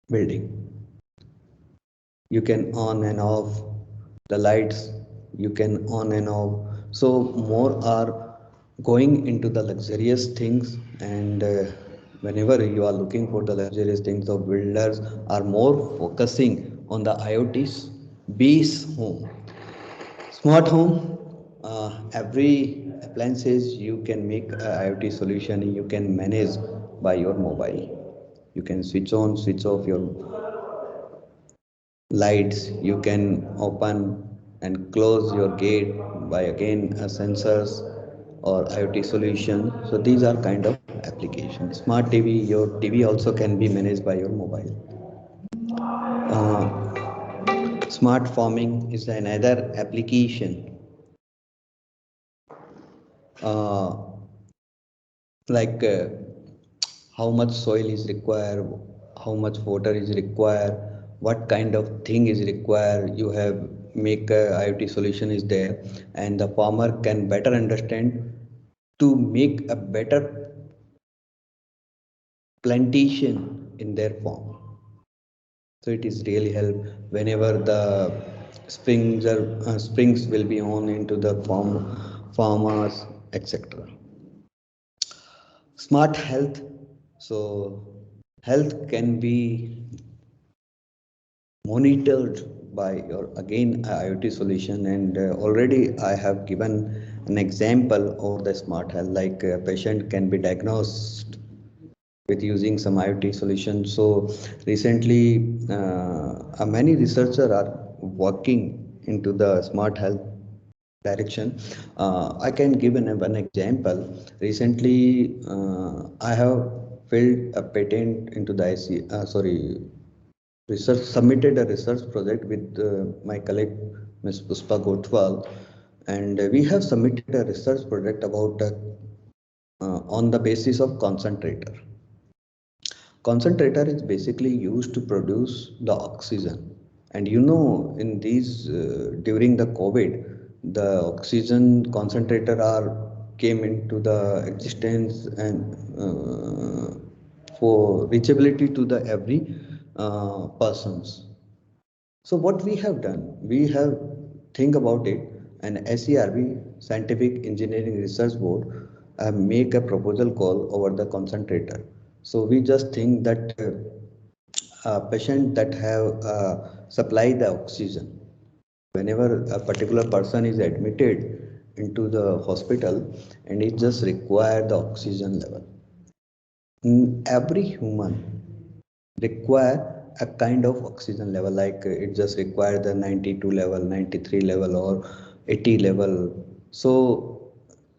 Speaker 1: building. You can on and off the lights, you can on and off. So more are going into the luxurious things, and whenever you are looking for the luxurious things, the builders are more focusing on the IoT's base home. Smart home, every appliances you can make a IoT solution, you can manage by your mobile. You can switch on, switch off your lights, you can open and close your gate by again sensors or IoT solution. So these are kind of applications. Smart TV, your TV also can be managed by your mobile. Smart farming is another application. Uh, like how much soil is required, how much water is required, what kind of thing is required. You have make a IoT solution is there, and the farmer can better understand to make a better plantation in their farm. So it is really help whenever the springs will be on into the farmers, etc. Smart health. So health can be monitored by your again IoT solution, and already I have given an example of the smart health, like a patient can be diagnosed with using some IoT solution. So recently many researchers are working into the smart health direction. I can give one example. Recently, I have filed a patent into the research, submitted a research project with my colleague Ms. Puspa Gotwal, and we have submitted a research project about on the basis of concentrator. Concentrator is basically used to produce the oxygen, and in these during the COVID, the oxygen concentrator are came into the existence, and for reachability to the every persons. So what we have done, we have think about it, and SERB, Scientific Engineering Research Board, make a proposal call over the concentrator. So we just think that a patient that have supply the oxygen, whenever a particular person is admitted into the hospital, and it just require the oxygen level. Every human require a kind of oxygen level, like it just require the 92 level, 93 level, or 80 level. So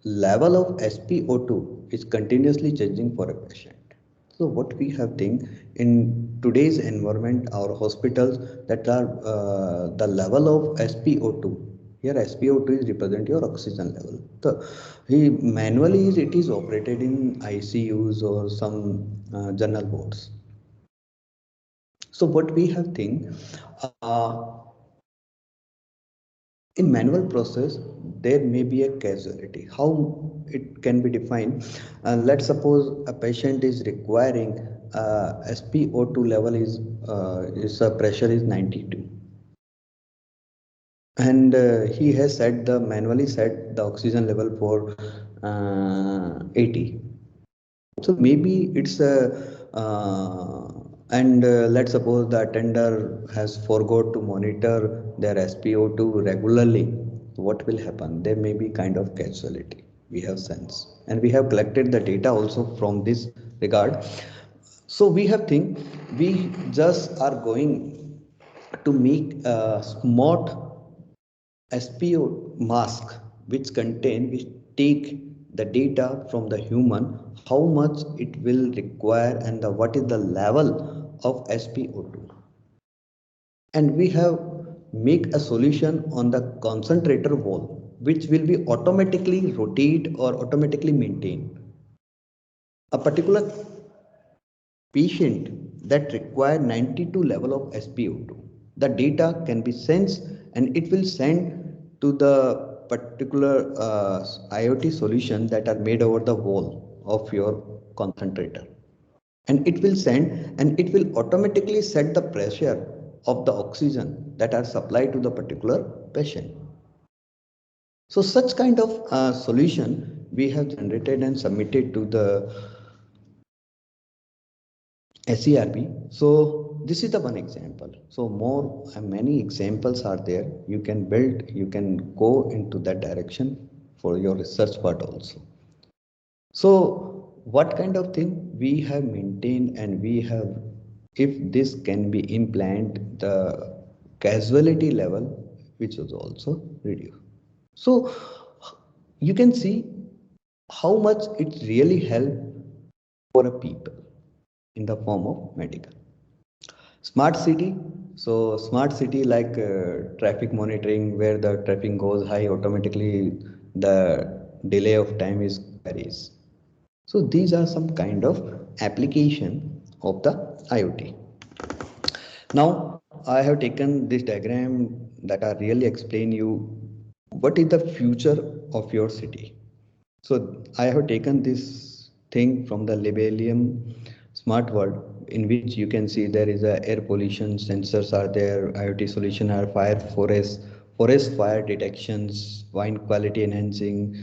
Speaker 1: level of SpO2 is continuously changing for a patient. So what we have think in today's environment, our hospitals, that are the level of SpO2. Here SpO2 is represent your oxygen level. So he manually it is operated in ICUs or some general wards. So what we have think, uh, in manual process, there may be a casualty. How it can be defined? Let's suppose a patient is requiring SpO2 level is pressure is 92, and he has set the manually set the oxygen level for 80. So maybe it's a and let's suppose the attender has forgot to monitor their SpO2 regularly. What will happen? There may be kind of casualty. We have sense, and we have collected the data also from this regard. So we have think we just are going to make a smart SPO mask which take the data from the human, how much it will require, and what is the level of SpO2, and we have make a solution on the concentrator wall, which will be automatically rotate or automatically maintain a particular patient that require 92 level of SpO2. The data can be sensed, and it will send to the particular IoT solution that are made over the wall of your concentrator, and it will send, and it will automatically set the pressure of the oxygen that are supplied to the particular patient. So such kind of solution we have generated and submitted to the SERB. So this is the one example. So more many examples are there. You can build, you can go into that direction for your research part also. So what kind of thing we have maintained, and we have, if this can be implanted, the casualty level which is also reduced. So you can see how much it really help for a people in the form of medical. Smart city. So smart city like traffic monitoring, where the traffic goes high, automatically the delay of time is varies. So these are some kind of application of the IoT. Now I have taken this diagram that I really explain you what is the future of your city. So I have taken this thing from the Libelium Smart World, in which you can see there is a air pollution sensors are there, IoT solution are fire forest fire detections, wine quality enhancing,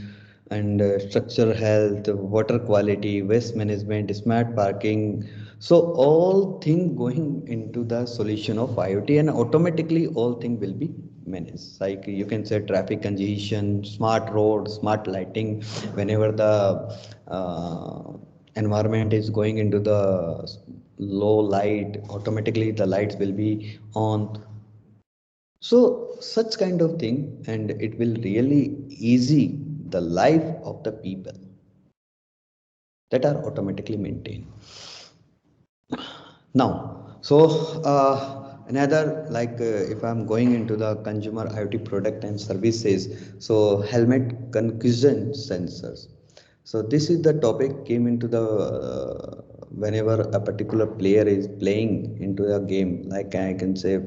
Speaker 1: and structure health, water quality, waste management, smart parking. So all thing going into the solution of IoT, and automatically all thing will be managed. Like you can say traffic congestion, smart road, smart lighting. Whenever the environment is going into the low light, automatically the lights will be on. So such kind of thing, and it will really easy the life of the people that are automatically maintained. Now, so another like if I'm going into the consumer IoT product and services, so helmet concussion sensors. So this is the topic came into the whenever a particular player is playing into a game, like I can say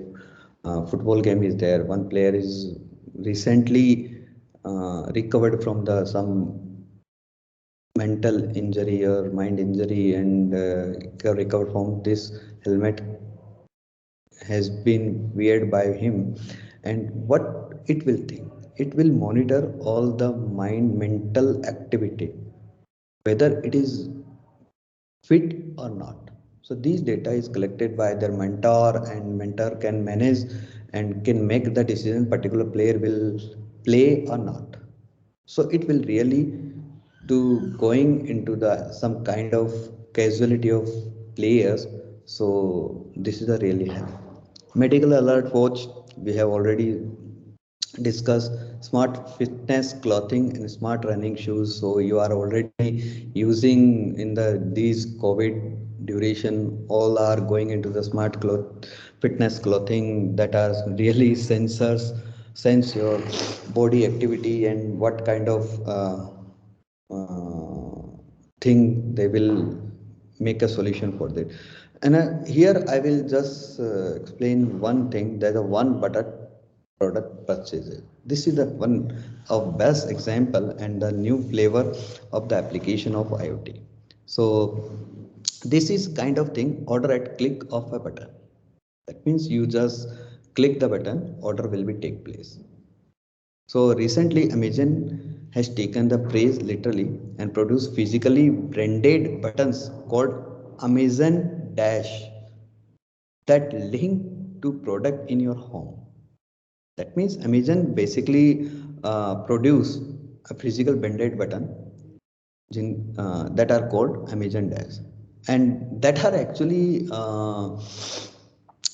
Speaker 1: football game is there. One player is recently recovered from the some mental injury or mind injury, and recovered from this helmet has been weared by him. And what it will think, it will monitor all the mind mental activity, whether it is fit or not. So these data is collected by their mentor, and mentor can manage and can make the decision particular player will play or not. So it will really to going into the some kind of casualty of players. So this is a really help. Medical alert watch, we have already discussed. Smart fitness clothing and smart running shoes, so you are already using in the these COVID duration, all are going into the smart cloth fitness clothing that are really sensors sense your body activity and what kind of uh, thing they will make a solution for that. And here I will just explain one thing, there's a one button product purchases. This is the one of best example and the new flavor of the application of IoT. So this is kind of thing, order at click of a button. That means you just click the button, order will be take place. So recently, Amazon has taken the phrase literally and produced physically branded buttons called Amazon Dash that link to product in your home. That means Amazon basically produce a physical branded button that are called Amazon Dash, and that are actually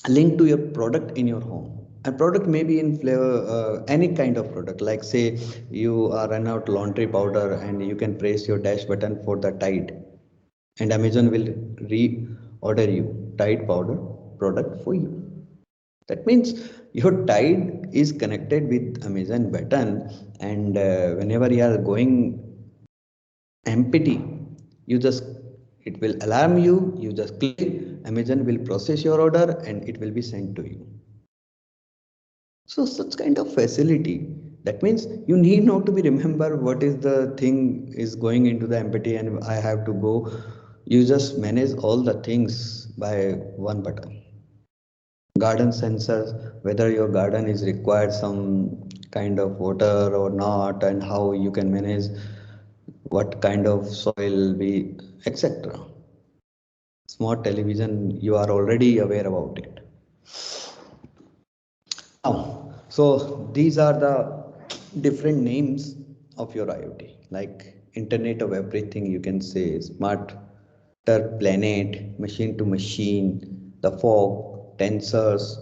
Speaker 1: linked to your product in your home. A product may be in flavor, any kind of product, like say you are run out laundry powder and you can press your dash button for the Tide, and Amazon will reorder you Tide powder product for you. That means your Tide is connected with Amazon button, and whenever you are going empty, you just it will alarm you, you just click, Amazon will process your order and it will be sent to you. So such kind of facility, that means you need not to be remember what is the thing is going into the empty and I have to go. You just manage all the things by one button. Garden sensors, whether your garden is required some kind of water or not, and how you can manage what kind of soil be, etc. Smart television, you are already aware about it. Now, so these are the different names of your IoT, like Internet of Everything, you can say smart planet, machine to machine, the fog, tensors,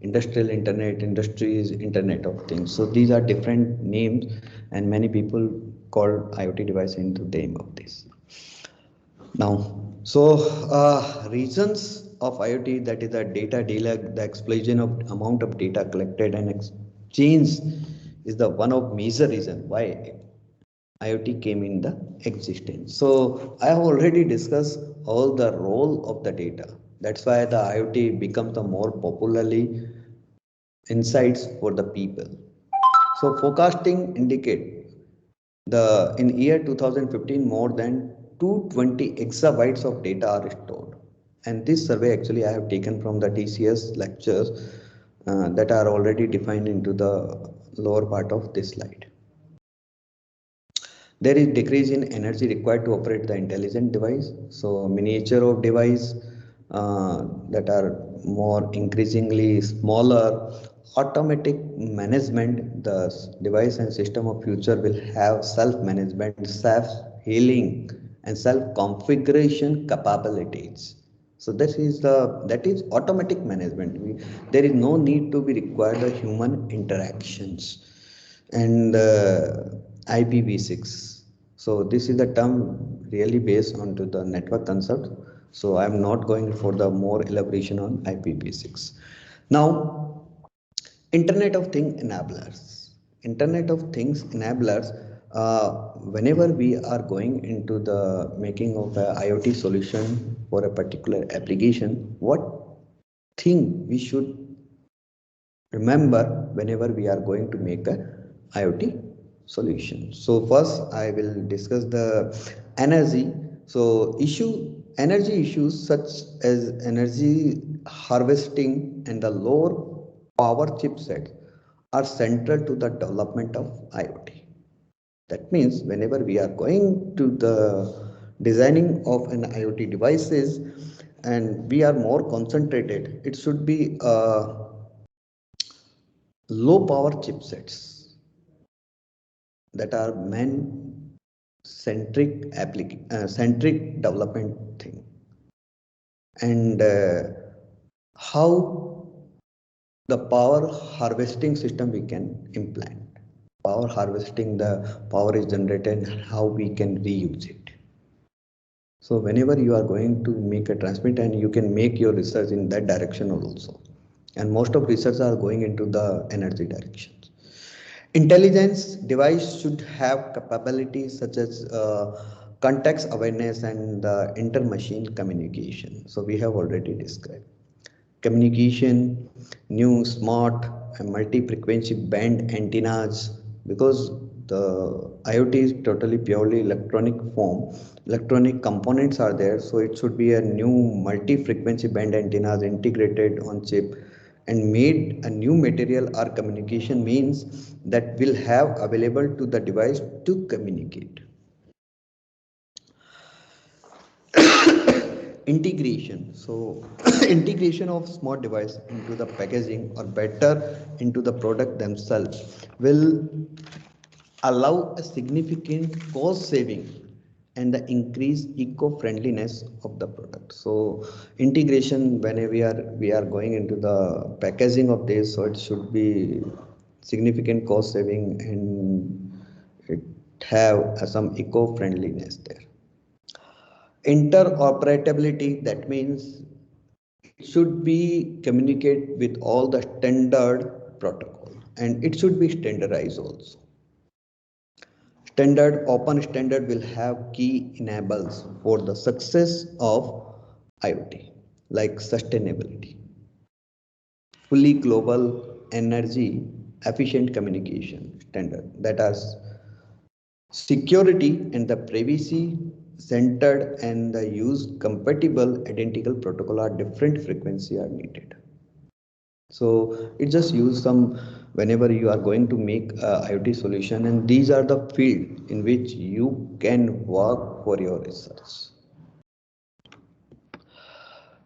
Speaker 1: industrial internet, industries, Internet of Things. So these are different names, and many people call IoT device into the name of this. Now, so reasons of IoT, that is the data dealer, the explosion of amount of data collected and exchanged, is the one of major reason why IoT came in the existence. So I have already discussed all the role of the data. That's why the IoT becomes the more popularly insights for the people. So forecasting indicate the in year 2015 more than 220 exabytes of data are stored. And this survey actually I have taken from the TCS lectures that are already defined into the lower part of this slide. There is decrease in energy required to operate the intelligent device. So miniature of device that are more increasingly smaller, automatic management, the device and system of future will have self-management, self-healing and self-configuration capabilities. So that is automatic management. There is no need to be required the human interactions and IPv6. So this is the term really based onto the network concept. So I'm not going for the more elaboration on IPv6. Now, Internet of Things enablers. Internet of Things enablers. Whenever we are going into the making of a IoT solution for a particular application, what thing we should remember whenever we are going to make a IoT solution. So first I will discuss the energy. So energy issues such as energy harvesting and the lower power chipset are central to the development of IoT. That means whenever we are going to the designing of an IoT devices and we are more concentrated, it should be low power chipsets that are man centric development thing, and how the power harvesting system we can implant. Power harvesting, the power is generated and how we can reuse it. So whenever you are going to make a transmit, and you can make your research in that direction also, and most of research are going into the energy direction. Intelligence device should have capabilities such as context awareness and inter-machine communication. So we have already described communication, new smart and multi-frequency band antennas, because the IoT is totally purely electronic form. Electronic components are there, so it should be a new multi-frequency band antennas integrated on chip and made a new material or communication means that will have available to the device to communicate. Integration. So integration of smart device into the packaging or better into the product themselves will allow a significant cost saving and the increased eco-friendliness of the product. So integration, whenever we are going into the packaging of this, so it should be significant cost saving and it have some eco-friendliness there. Interoperability, that means it should be communicate with all the standard protocol and it should be standardized also. Open standard will have key enables for the success of IoT, like sustainability, fully global energy efficient communication standard, that is security and the privacy centered and the use compatible identical protocol or different frequency are needed. So it just use some whenever you are going to make a IoT solution, and these are the field in which you can work for your research.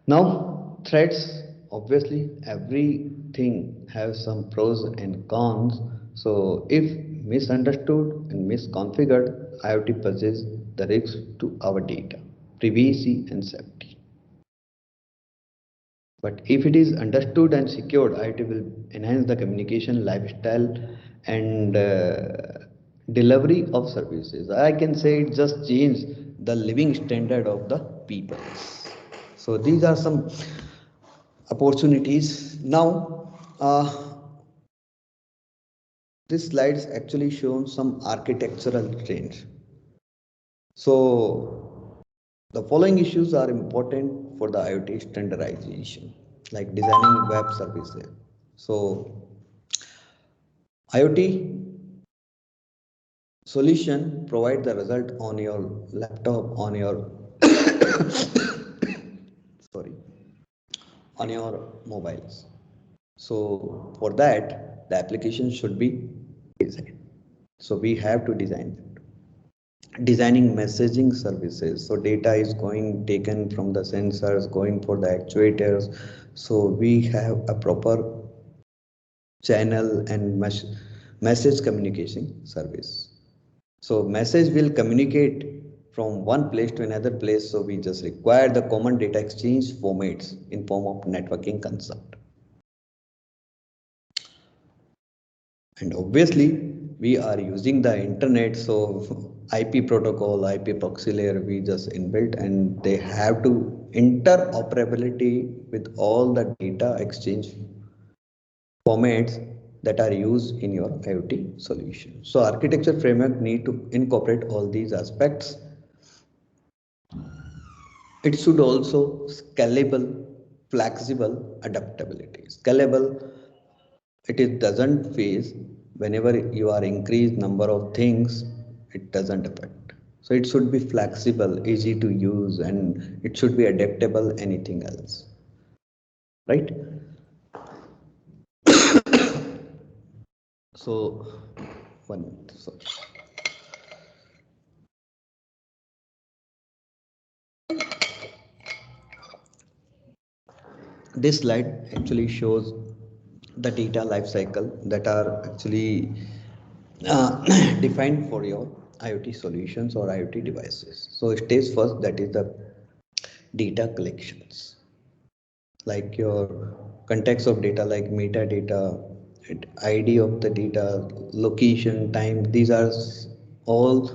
Speaker 1: Now threats, obviously everything has some pros and cons. So if misunderstood and misconfigured, IoT poses the risk to our data, privacy and safety. But if it is understood and secured, IoT will enhance the communication, lifestyle, and delivery of services. I can say it just changed the living standard of the people. So these are some opportunities. Now, this slides actually shows some architectural trends. So the following issues are important for the IoT standardization, like designing web services. So IoT solution provide the result on your laptop, on your sorry, on your mobiles. So for that, the application should be designed. So we have to design that. Designing messaging services. So data is going taken from the sensors, going for the actuators. So we have a proper channel and message communication service. So message will communicate from one place to another place. So we just require the common data exchange formats in form of networking concept. And obviously we are using the internet, so IP protocol, IP proxy layer we just inbuilt, and they have to interoperability with all the data exchange formats that are used in your IoT solution. So architecture framework need to incorporate all these aspects. It should also scalable, flexible, adaptability. Scalable, it doesn't phase. Whenever you are increased number of things, it doesn't affect. So it should be flexible, easy to use, and it should be adaptable anything else, right? So one minute, sorry. This slide actually shows the data life cycle that are actually defined for your IoT solutions or IoT devices. So stage first, that is the data collections, like your context of data, like metadata, ID of the data, location, time. These are all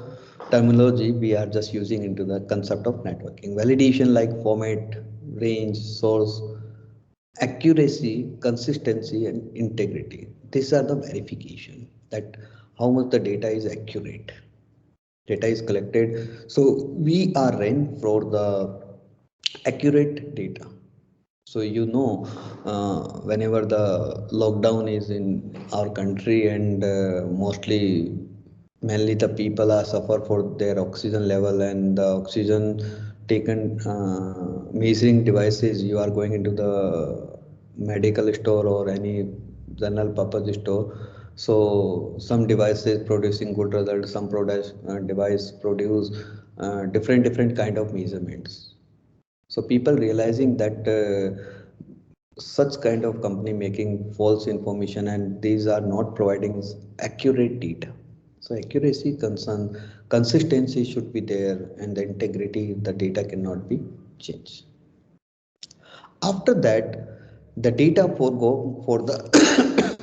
Speaker 1: terminology we are just using into the concept of networking. Validation, like format, range, source, accuracy, consistency, and integrity. These are the verification that how much the data is accurate. Data is collected. So we are ran for the accurate data. So whenever the lockdown is in our country, and mostly mainly the people are suffer for their oxygen level and the oxygen taken measuring devices. You are going into the medical store or any general purpose store. So some devices producing good results, some product device produce different kind of measurements. So people realizing that such kind of company making false information, and these are not providing accurate data. So accuracy concern, consistency should be there, and the integrity, the data cannot be changed. After that, the data go for the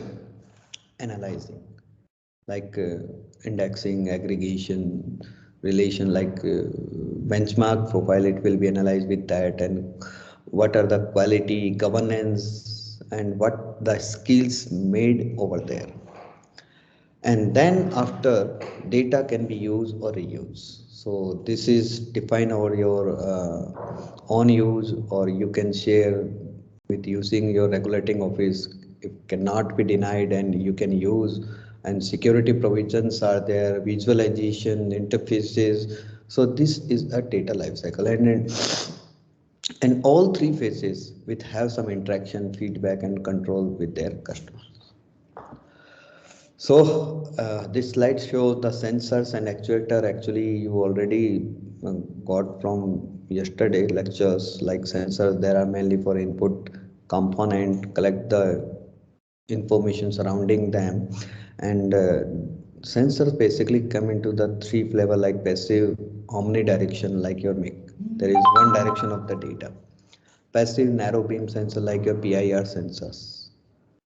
Speaker 1: analyzing, like indexing, aggregation, relation, like benchmark profile. It will be analyzed with that, and what are the quality, governance, and what the skills made over there. And then after, data can be used or reused. So this is defined over your on use, or you can share with using your regulating office. It cannot be denied, and you can use, and security provisions are there, visualization interfaces. So this is a data lifecycle, and all three phases with have some interaction, feedback, and control with their customers. So this slide shows the sensors and actuator. Actually, you already got from yesterday lectures, like sensors. There are mainly for input component, collect the information surrounding them, and sensors basically come into the three flavor, like passive, omnidirection, like your mic. There is one direction of the data. Passive narrow beam sensor, like your PIR sensors,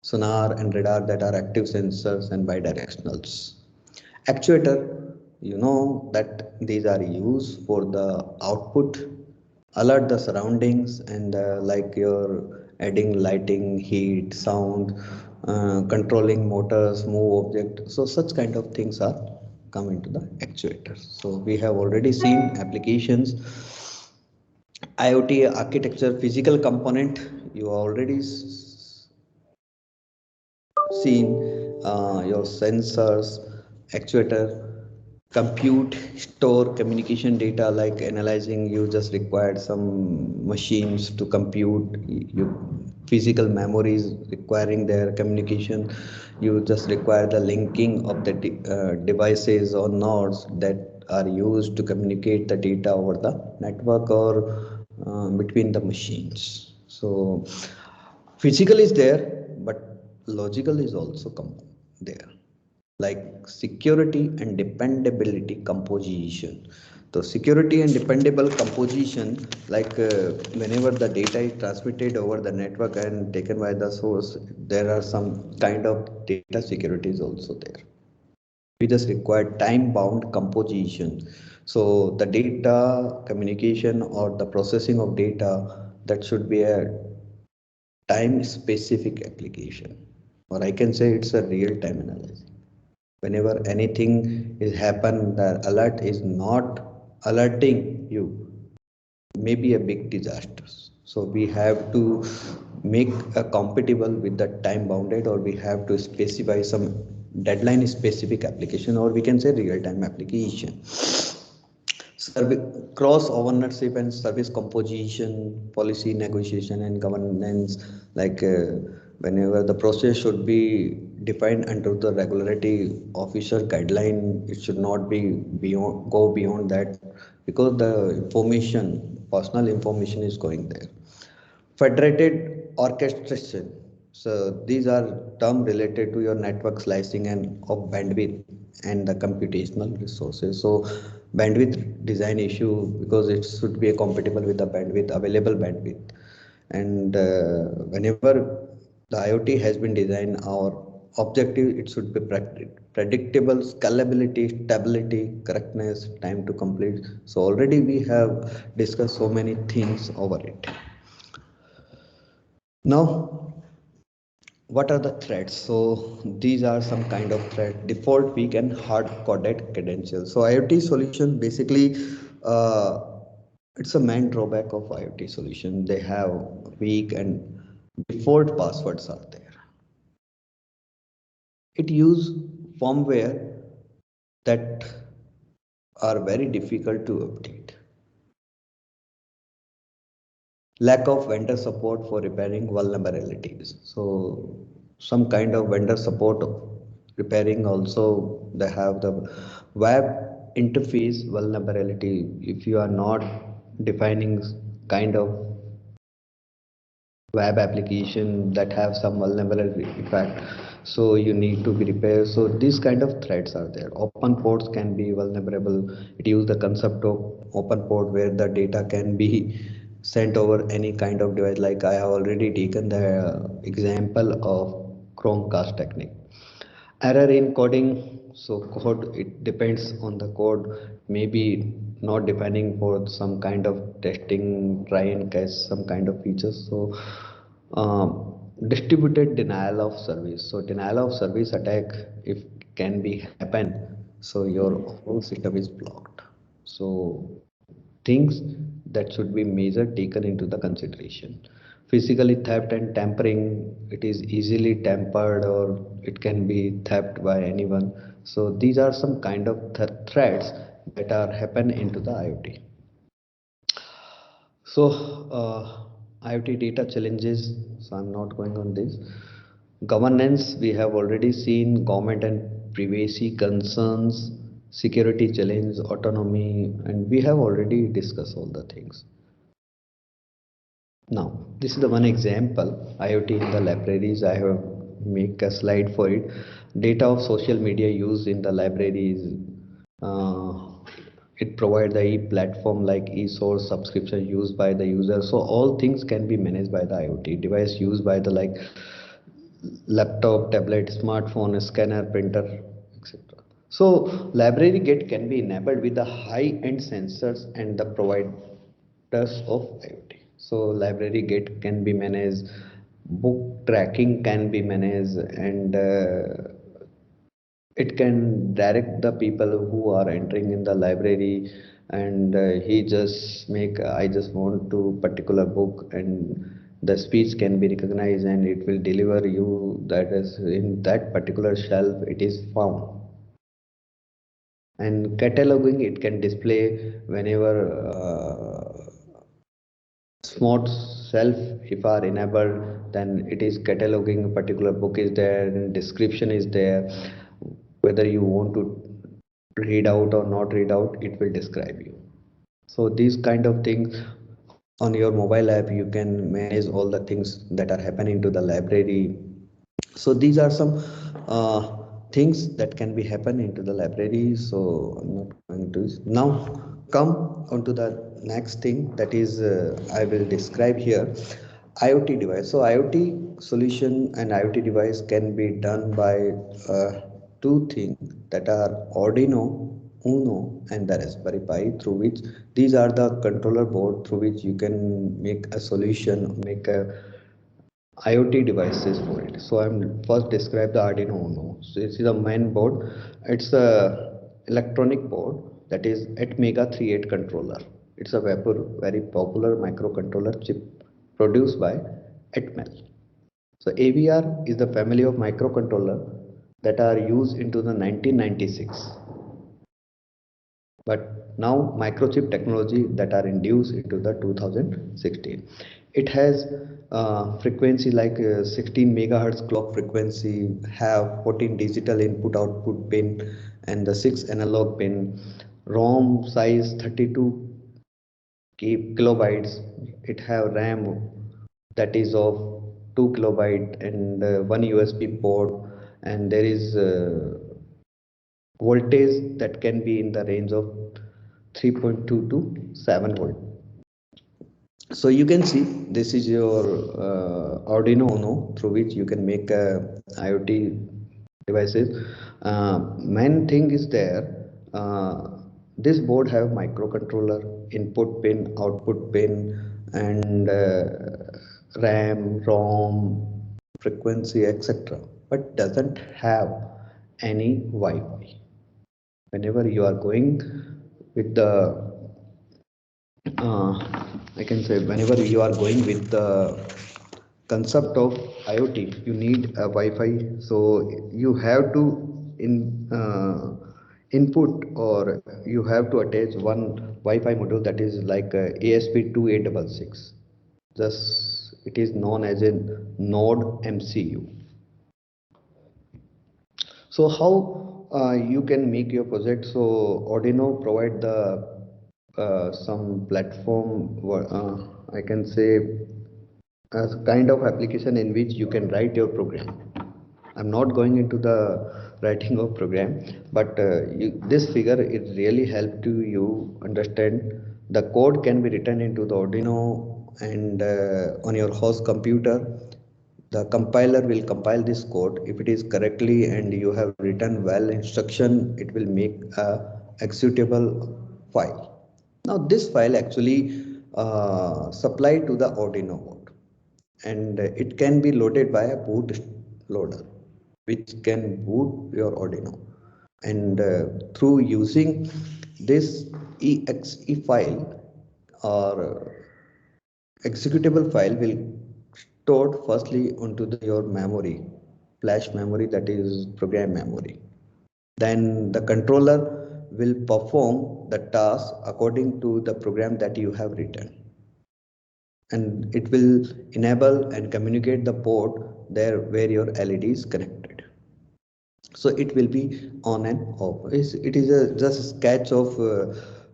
Speaker 1: sonar and radar, that are active sensors and bidirectionals. Actuator, you know that these are used for the output alert the surroundings and like you're adding lighting, heat, sound, controlling motors, move object. So such kind of things are come into the actuators. So we have already seen applications, IoT architecture, physical component. You already seen your sensors, actuator, compute, store communication data like analyzing. You just required some machines to compute. You physical memories requiring their communication. You just require the linking of the devices or nodes that are used to communicate the data over the network or between the machines. So physical is there, but logical is also there, like security and dependability composition. So security and dependable composition, like whenever the data is transmitted over the network and taken by the source, there are some kind of data security is also there. We just require time bound composition. So the data communication or the processing of data, that should be a time specific application, or I can say it's a real time analysis. Whenever anything is happen, the alert is not alerting you, maybe a big disaster. So we have to make a compatible with the time bounded, or we have to specify some deadline specific application, or we can say real time application. Service, cross ownership and service composition, policy negotiation and governance, like whenever the process should be defined under the regulatory officer guideline, it should not be beyond, go beyond that, because the information, personal information is going there. Federated orchestration. So these are terms related to your network slicing and of bandwidth and the computational resources. So bandwidth design issue, because it should be compatible with the bandwidth, available bandwidth. And whenever the IoT has been designed, our objective, it should be predictable, scalability, stability, correctness, time to complete. So already we have discussed so many things over it. Now, what are the threats? So these are some kind of threat: default, weak, and hard-coded credentials. So IoT solution basically, uh, it's a main drawback of IoT solution. They have weak and default passwords are there. It use firmware that are very difficult to update. Lack of vendor support for repairing vulnerabilities. So some kind of vendor support repairing also, they have the web interface vulnerability. If you are not defining kind of web application that have some vulnerability effect, so you need to be repaired. So these kind of threats are there. Open ports can be vulnerable. It use the concept of open port where the data can be sent over any kind of device, like I have already taken the example of Chromecast technique. Error in coding. So code, it depends on the code, maybe not depending for some kind of testing, try and catch some kind of features. So distributed denial of service. So denial of service attack, if can be happen, so your whole system is blocked. So things that should be major taken into the consideration. Physically theft and tampering, it is easily tampered or it can be theft by anyone. So these are some kind of threats that are happen into the IoT. So IoT data challenges, so I'm not going on this. Governance, we have already seen government and privacy concerns, security challenge, autonomy, and we have already discussed all the things. Now this is the one example, IoT in the libraries. I have make a slide for it. Data of social media used in the libraries, uh, it provides the e-platform like e-source subscription used by the user. So all things can be managed by the IoT device used by the like laptop, tablet, smartphone, scanner, printer, etc. So library gate can be enabled with the high-end sensors and the provide
Speaker 2: of IoT. So library gate can be managed, book tracking can be managed, and it can direct the people who are entering in the library, and he just make I just want to particular book, and the speech can be recognized and it will deliver you that is in that particular shelf it is found. And cataloging, it can display whenever smart shelf if are enabled, then it is cataloging a particular book is there and description is there, whether you want to read out or not read out, it will describe you. So these kind of things on your mobile app, you can manage all the things that are happening to the library. So these are some things that can be happen into the library. So I'm not going to now come on to the next thing, that is I will describe here IoT device. So IoT solution and IoT device can be done by two things, that are Arduino Uno and the Raspberry Pi, through which these are the controller board through which you can make a solution, make a IoT devices for it. So I'm first describe the Arduino Uno. So this is the main board. It's a electronic board that is Atmega 38 controller. It's a very popular microcontroller chip produced by Atmel. So AVR is the family of microcontroller that are used into the 1996. But now microchip technology that are induced into the 2016. It has frequency like 16 megahertz clock frequency, have 14 digital input output pin and the 6 analog pin, ROM size 32 kilobytes. It have RAM that is of 2 kilobyte and one USB port, and there is voltage that can be in the range of 3.2 to 7 volt. So you can see this is your Arduino Uno through which you can make IoT devices. Main thing is there. This board have microcontroller, input pin, output pin, and RAM, ROM, frequency, etc. But doesn't have any Wi-Fi. Whenever you are going with the I can say whenever you are going with the concept of IoT, you need a Wi-Fi. So you have to input, or you have to attach one Wi-Fi module that is like ASP2866. Thus, it is known as a Node MCU. So how you can make your project? So Arduino provide the some platform, I can say as kind of application in which you can write your program. I'm not going into the writing of program, but this figure it really help to you understand the code can be written into the Arduino, and on your host computer the compiler will compile this code. If it is correctly and you have written well instruction, it will make a executable file. Now this file actually supplied to the Arduino board, and it can be loaded by a boot loader which can boot your Arduino, and through using this exe file or executable file will stored firstly onto your memory, flash memory, that is program memory. Then the controller will perform the task according to the program that you have written, and it will enable and communicate the port there where your LED is connected. So it will be on and off. It is a just a sketch of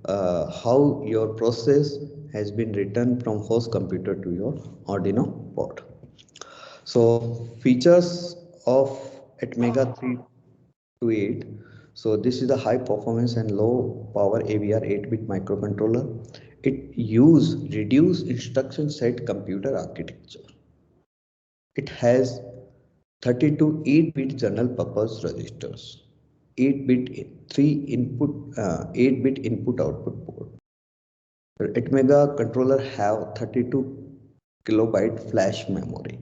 Speaker 2: how your process has been written from host computer to your Arduino board. So features of Atmega 328. So this is the high performance and low power AVR 8-bit microcontroller. It use reduced instruction set computer architecture. It has 32 8-bit general purpose registers, 8-bit 3 input 8-bit input output port,
Speaker 1: Atmega controller have 32 kilobyte flash memory.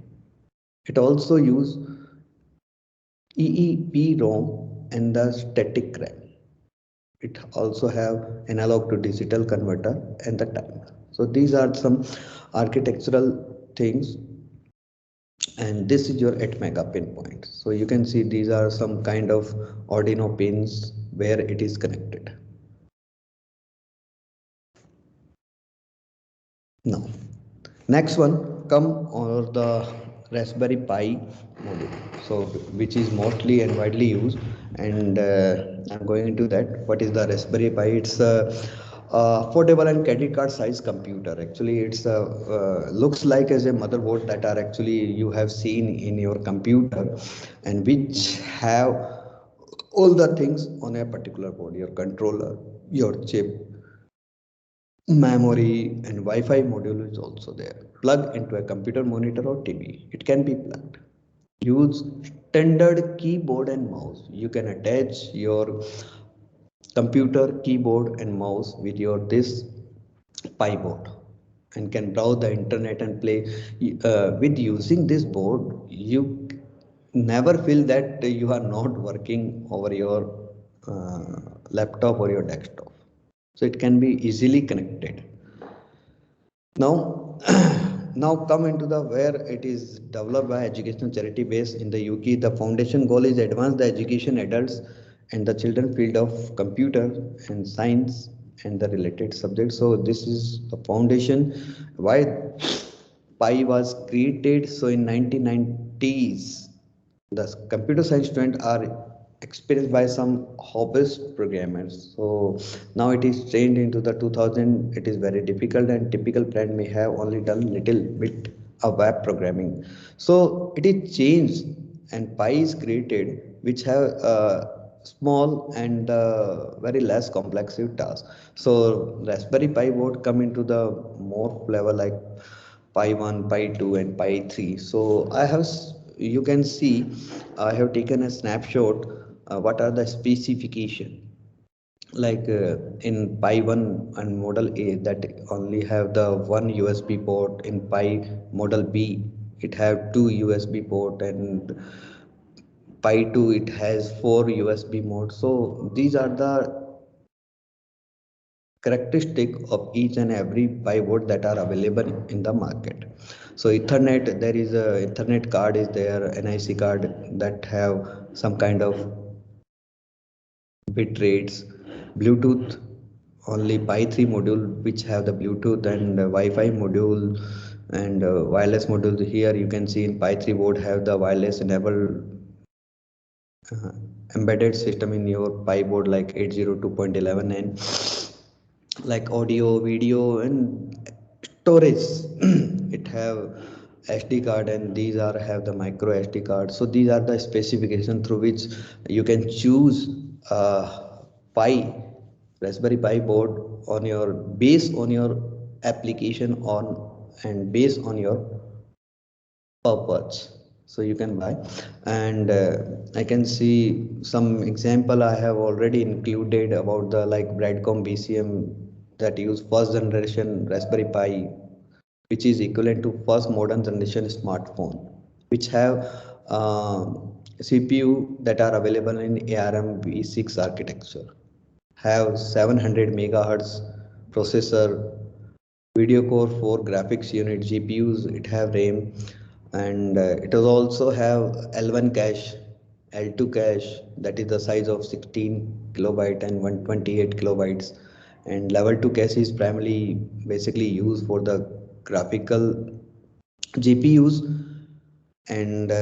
Speaker 1: It also use EEPROM and the static RAM. It also have analog to digital converter and the timer. So these are some architectural things, and this is your Atmega pin point. So you can see these are some kind of Arduino pins where it is connected. Now, next one come over the Raspberry Pi module. So which is mostly and widely used, and I'm going into that. What is the Raspberry Pi? It's a affordable and credit card size computer. Actually, it's looks like as a motherboard that are actually you have seen in your computer, and which have all the things on a particular board: your controller, your chip, memory, and Wi-Fi module is also there. Plug into a computer monitor or TV. It can be plugged. Use standard keyboard and mouse. You can attach your computer keyboard and mouse with your this Pi board and can browse the internet and play. With using this board, you never feel that you are not working over your laptop or your desktop. So it can be easily connected. Now, now come into the where it is developed by educational charity base in the UK. The foundation goal is advance the education adults and the children field of computer and science and the related subjects. So this is the foundation why Pi was created. So in 1990s, the computer science students are experienced by some hobbyist programmers. So now it is changed into the 2000. It is very difficult, and typical brand may have only done little bit of web programming. So it is changed, and Pi is created, which have small and very less complex task. So Raspberry Pi board come into the more level like Pi 1, Pi 2, and Pi 3. So you can see I have taken a snapshot. What are the specification? Like in Pi 1 and Model A, that only have the one USB port. In Pi Model B, it have two USB port, and Pi 2 it has four USB modes. So these are the characteristic of each and every board that are available in the market. So ethernet, there is a ethernet card is there, NIC card that have some kind of bit rates. Bluetooth, only Pi 3 module which have the Bluetooth and Wi-Fi module, and wireless module. Here you can see in Pi 3 board have the wireless enabled uh, embedded system in your Pi board like 802.11, and like audio, video, and storage. It have SD card, and these are have the micro SD card. So these are the specification through which you can choose Pi Raspberry Pi board on your based on your application on and based on your purpose. So you can buy, and I can see some example I have already included about the like Broadcom BCM that use first generation Raspberry Pi, which is equivalent to first modern generation smartphone, which have CPU that are available in ARM v6 architecture, have 700 megahertz processor, video core 4 graphics unit GPUs. It have RAM, and it will also have L1 cache, L2 cache, that is the size of 16 kilobyte and 128 kilobytes, and level 2 cache is primarily basically used for the graphical GPUs, and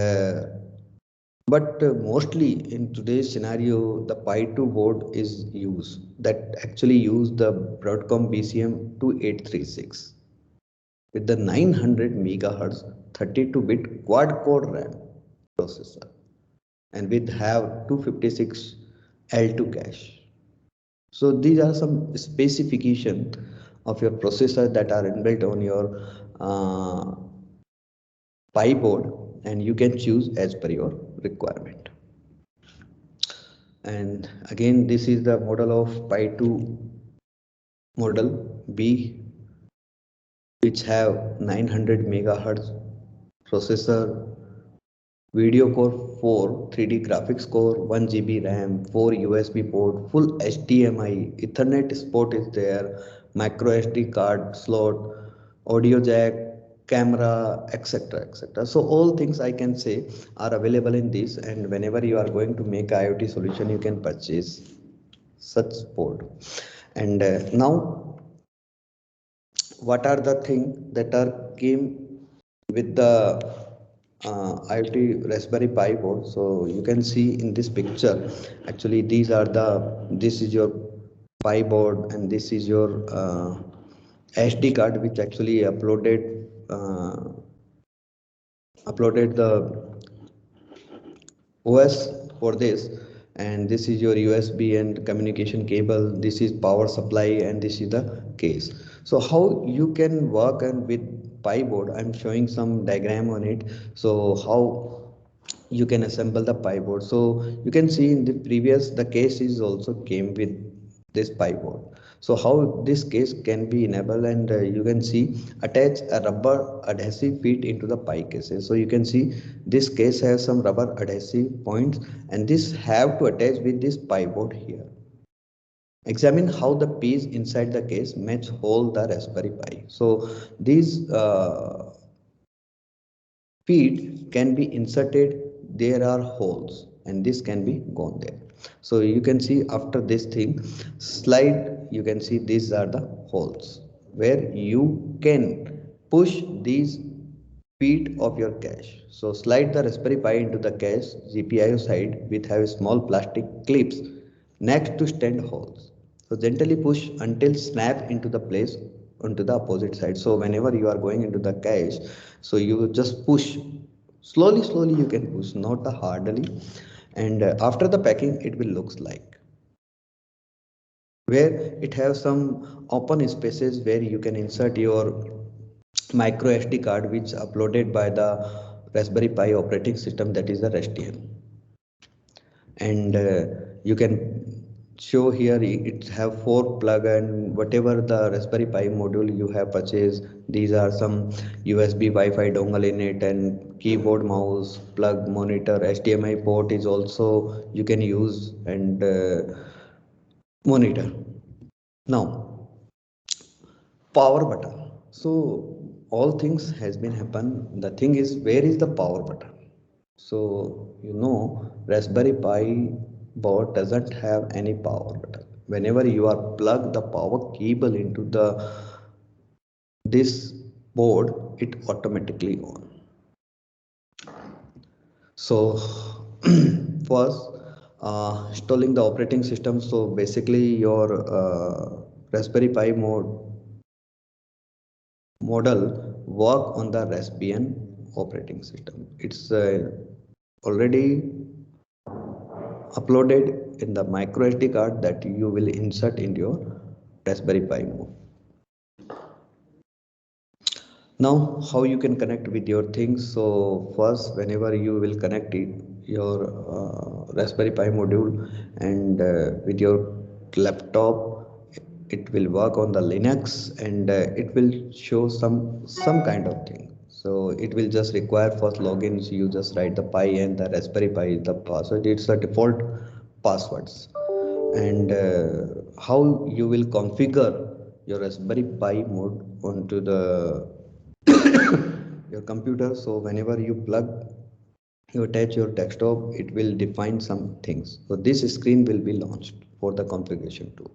Speaker 1: but mostly in today's scenario the Pi 2 board is used that actually use the Broadcom BCM 2836 with the 900 megahertz 32-bit quad core RAM processor, and with have 256 L2 cache. So these are some specification of your processor that are inbuilt on your uh, Pi board, and you can choose as per your requirement. And again, this is the model of Pi 2 model B, which have 900 megahertz processor, video core 4, 3D graphics core, 1 GB RAM, 4 USB port, full HDMI, Ethernet support is there, micro SD card slot, audio jack, camera, etc. etc. So all things I can say are available in this, and whenever you are going to make IoT solution, you can purchase such board. And now, what are the things that are came with the IoT Raspberry Pi board? So you can see in this picture, actually this is your Pi board, and this is your SD card, which actually uploaded the OS for this, and this is your USB and communication cable, this is power supply, and this is the case. So how you can work and with Pi board, I'm showing some diagram on it. So how you can assemble the Pi board. So you can see in the previous, the case is also came with this Pi board. So how this case can be enabled, and you can see attach a rubber adhesive feet into the Pi cases. So you can see this case has some rubber adhesive points, and this have to attach with this Pi board here. Examine how the piece inside the case match hold the Raspberry Pi. So these feet can be inserted, there are holes, and this can be gone there. So you can see after this thing slide, you can see these are the holes where you can push these feet of your cache. So slide the Raspberry Pi into the cache GPIO side with have small plastic clips next to stand holes. So gently push until snap into the place onto the opposite side. So whenever you are going into the cache, so you just push slowly you can push, not hardly. And after the packing, it will looks like where it has some open spaces where you can insert your micro SD card, which uploaded by the Raspberry Pi operating system, that is the RSTM. And you can show here it have 4 plug, and whatever the Raspberry Pi module you have purchased, these are some USB Wi-Fi dongle in it, and keyboard, mouse, plug, monitor, HDMI port is also you can use, and monitor. Now power button. So all things has been happen, the thing is where is the power button? So you know Raspberry Pi board doesn't have any power button. Whenever you are plug the power cable into the this board, it automatically on. So first installing the operating system. So basically your Raspberry Pi model work on the Raspbian operating system. It's already uploaded in the micro SD card that you will insert in your Raspberry Pi mode. Now how you can connect with your things? So first, whenever you will connect it, your Raspberry Pi module, and with your laptop, it will work on the Linux, and it will show some kind of thing. So it will just require first logins. You just write the Pi and the Raspberry Pi the password. It's the default passwords. And how you will configure your Raspberry Pi mode onto the your computer. So whenever you plug, you attach your desktop, it will define some things. So this screen will be launched for the configuration tool,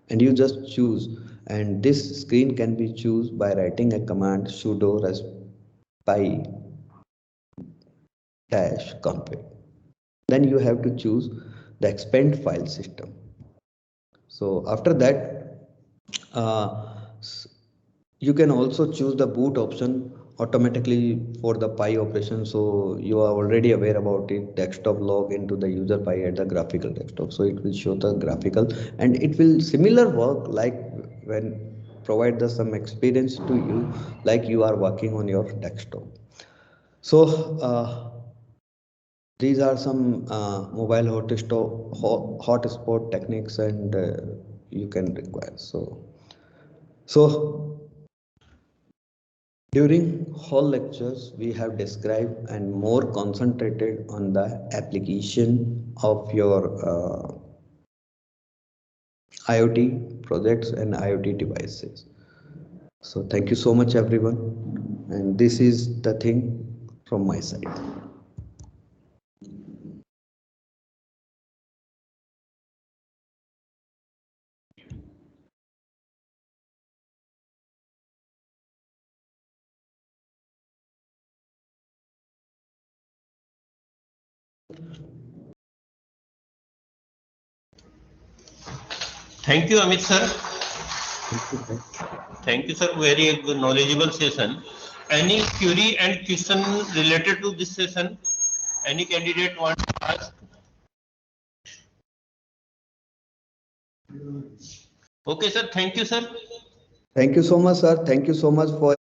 Speaker 1: and you just choose, and this screen can be choose by writing a command sudo raspi dash config. Then you have to choose the expand file system. So after that, uh, you can also choose the boot option automatically for the Pi operation. So you are already aware about it. Desktop log into the user Pi at the graphical desktop. So it will show the graphical, and it will similar work like when provide the some experience to you like you are working on your desktop. So these are some mobile hotspot techniques, and you can require. So So during whole lectures, we have described and more concentrated on the application of your IoT projects and IoT devices. So thank you so much, everyone. And this is the thing from my side.
Speaker 3: Thank you, Amit sir. Thank you, sir. Very knowledgeable session. Any query and question related to this session? Any candidate want to ask? Okay, sir. Thank you, sir.
Speaker 1: Thank you so much, sir. Thank you so much for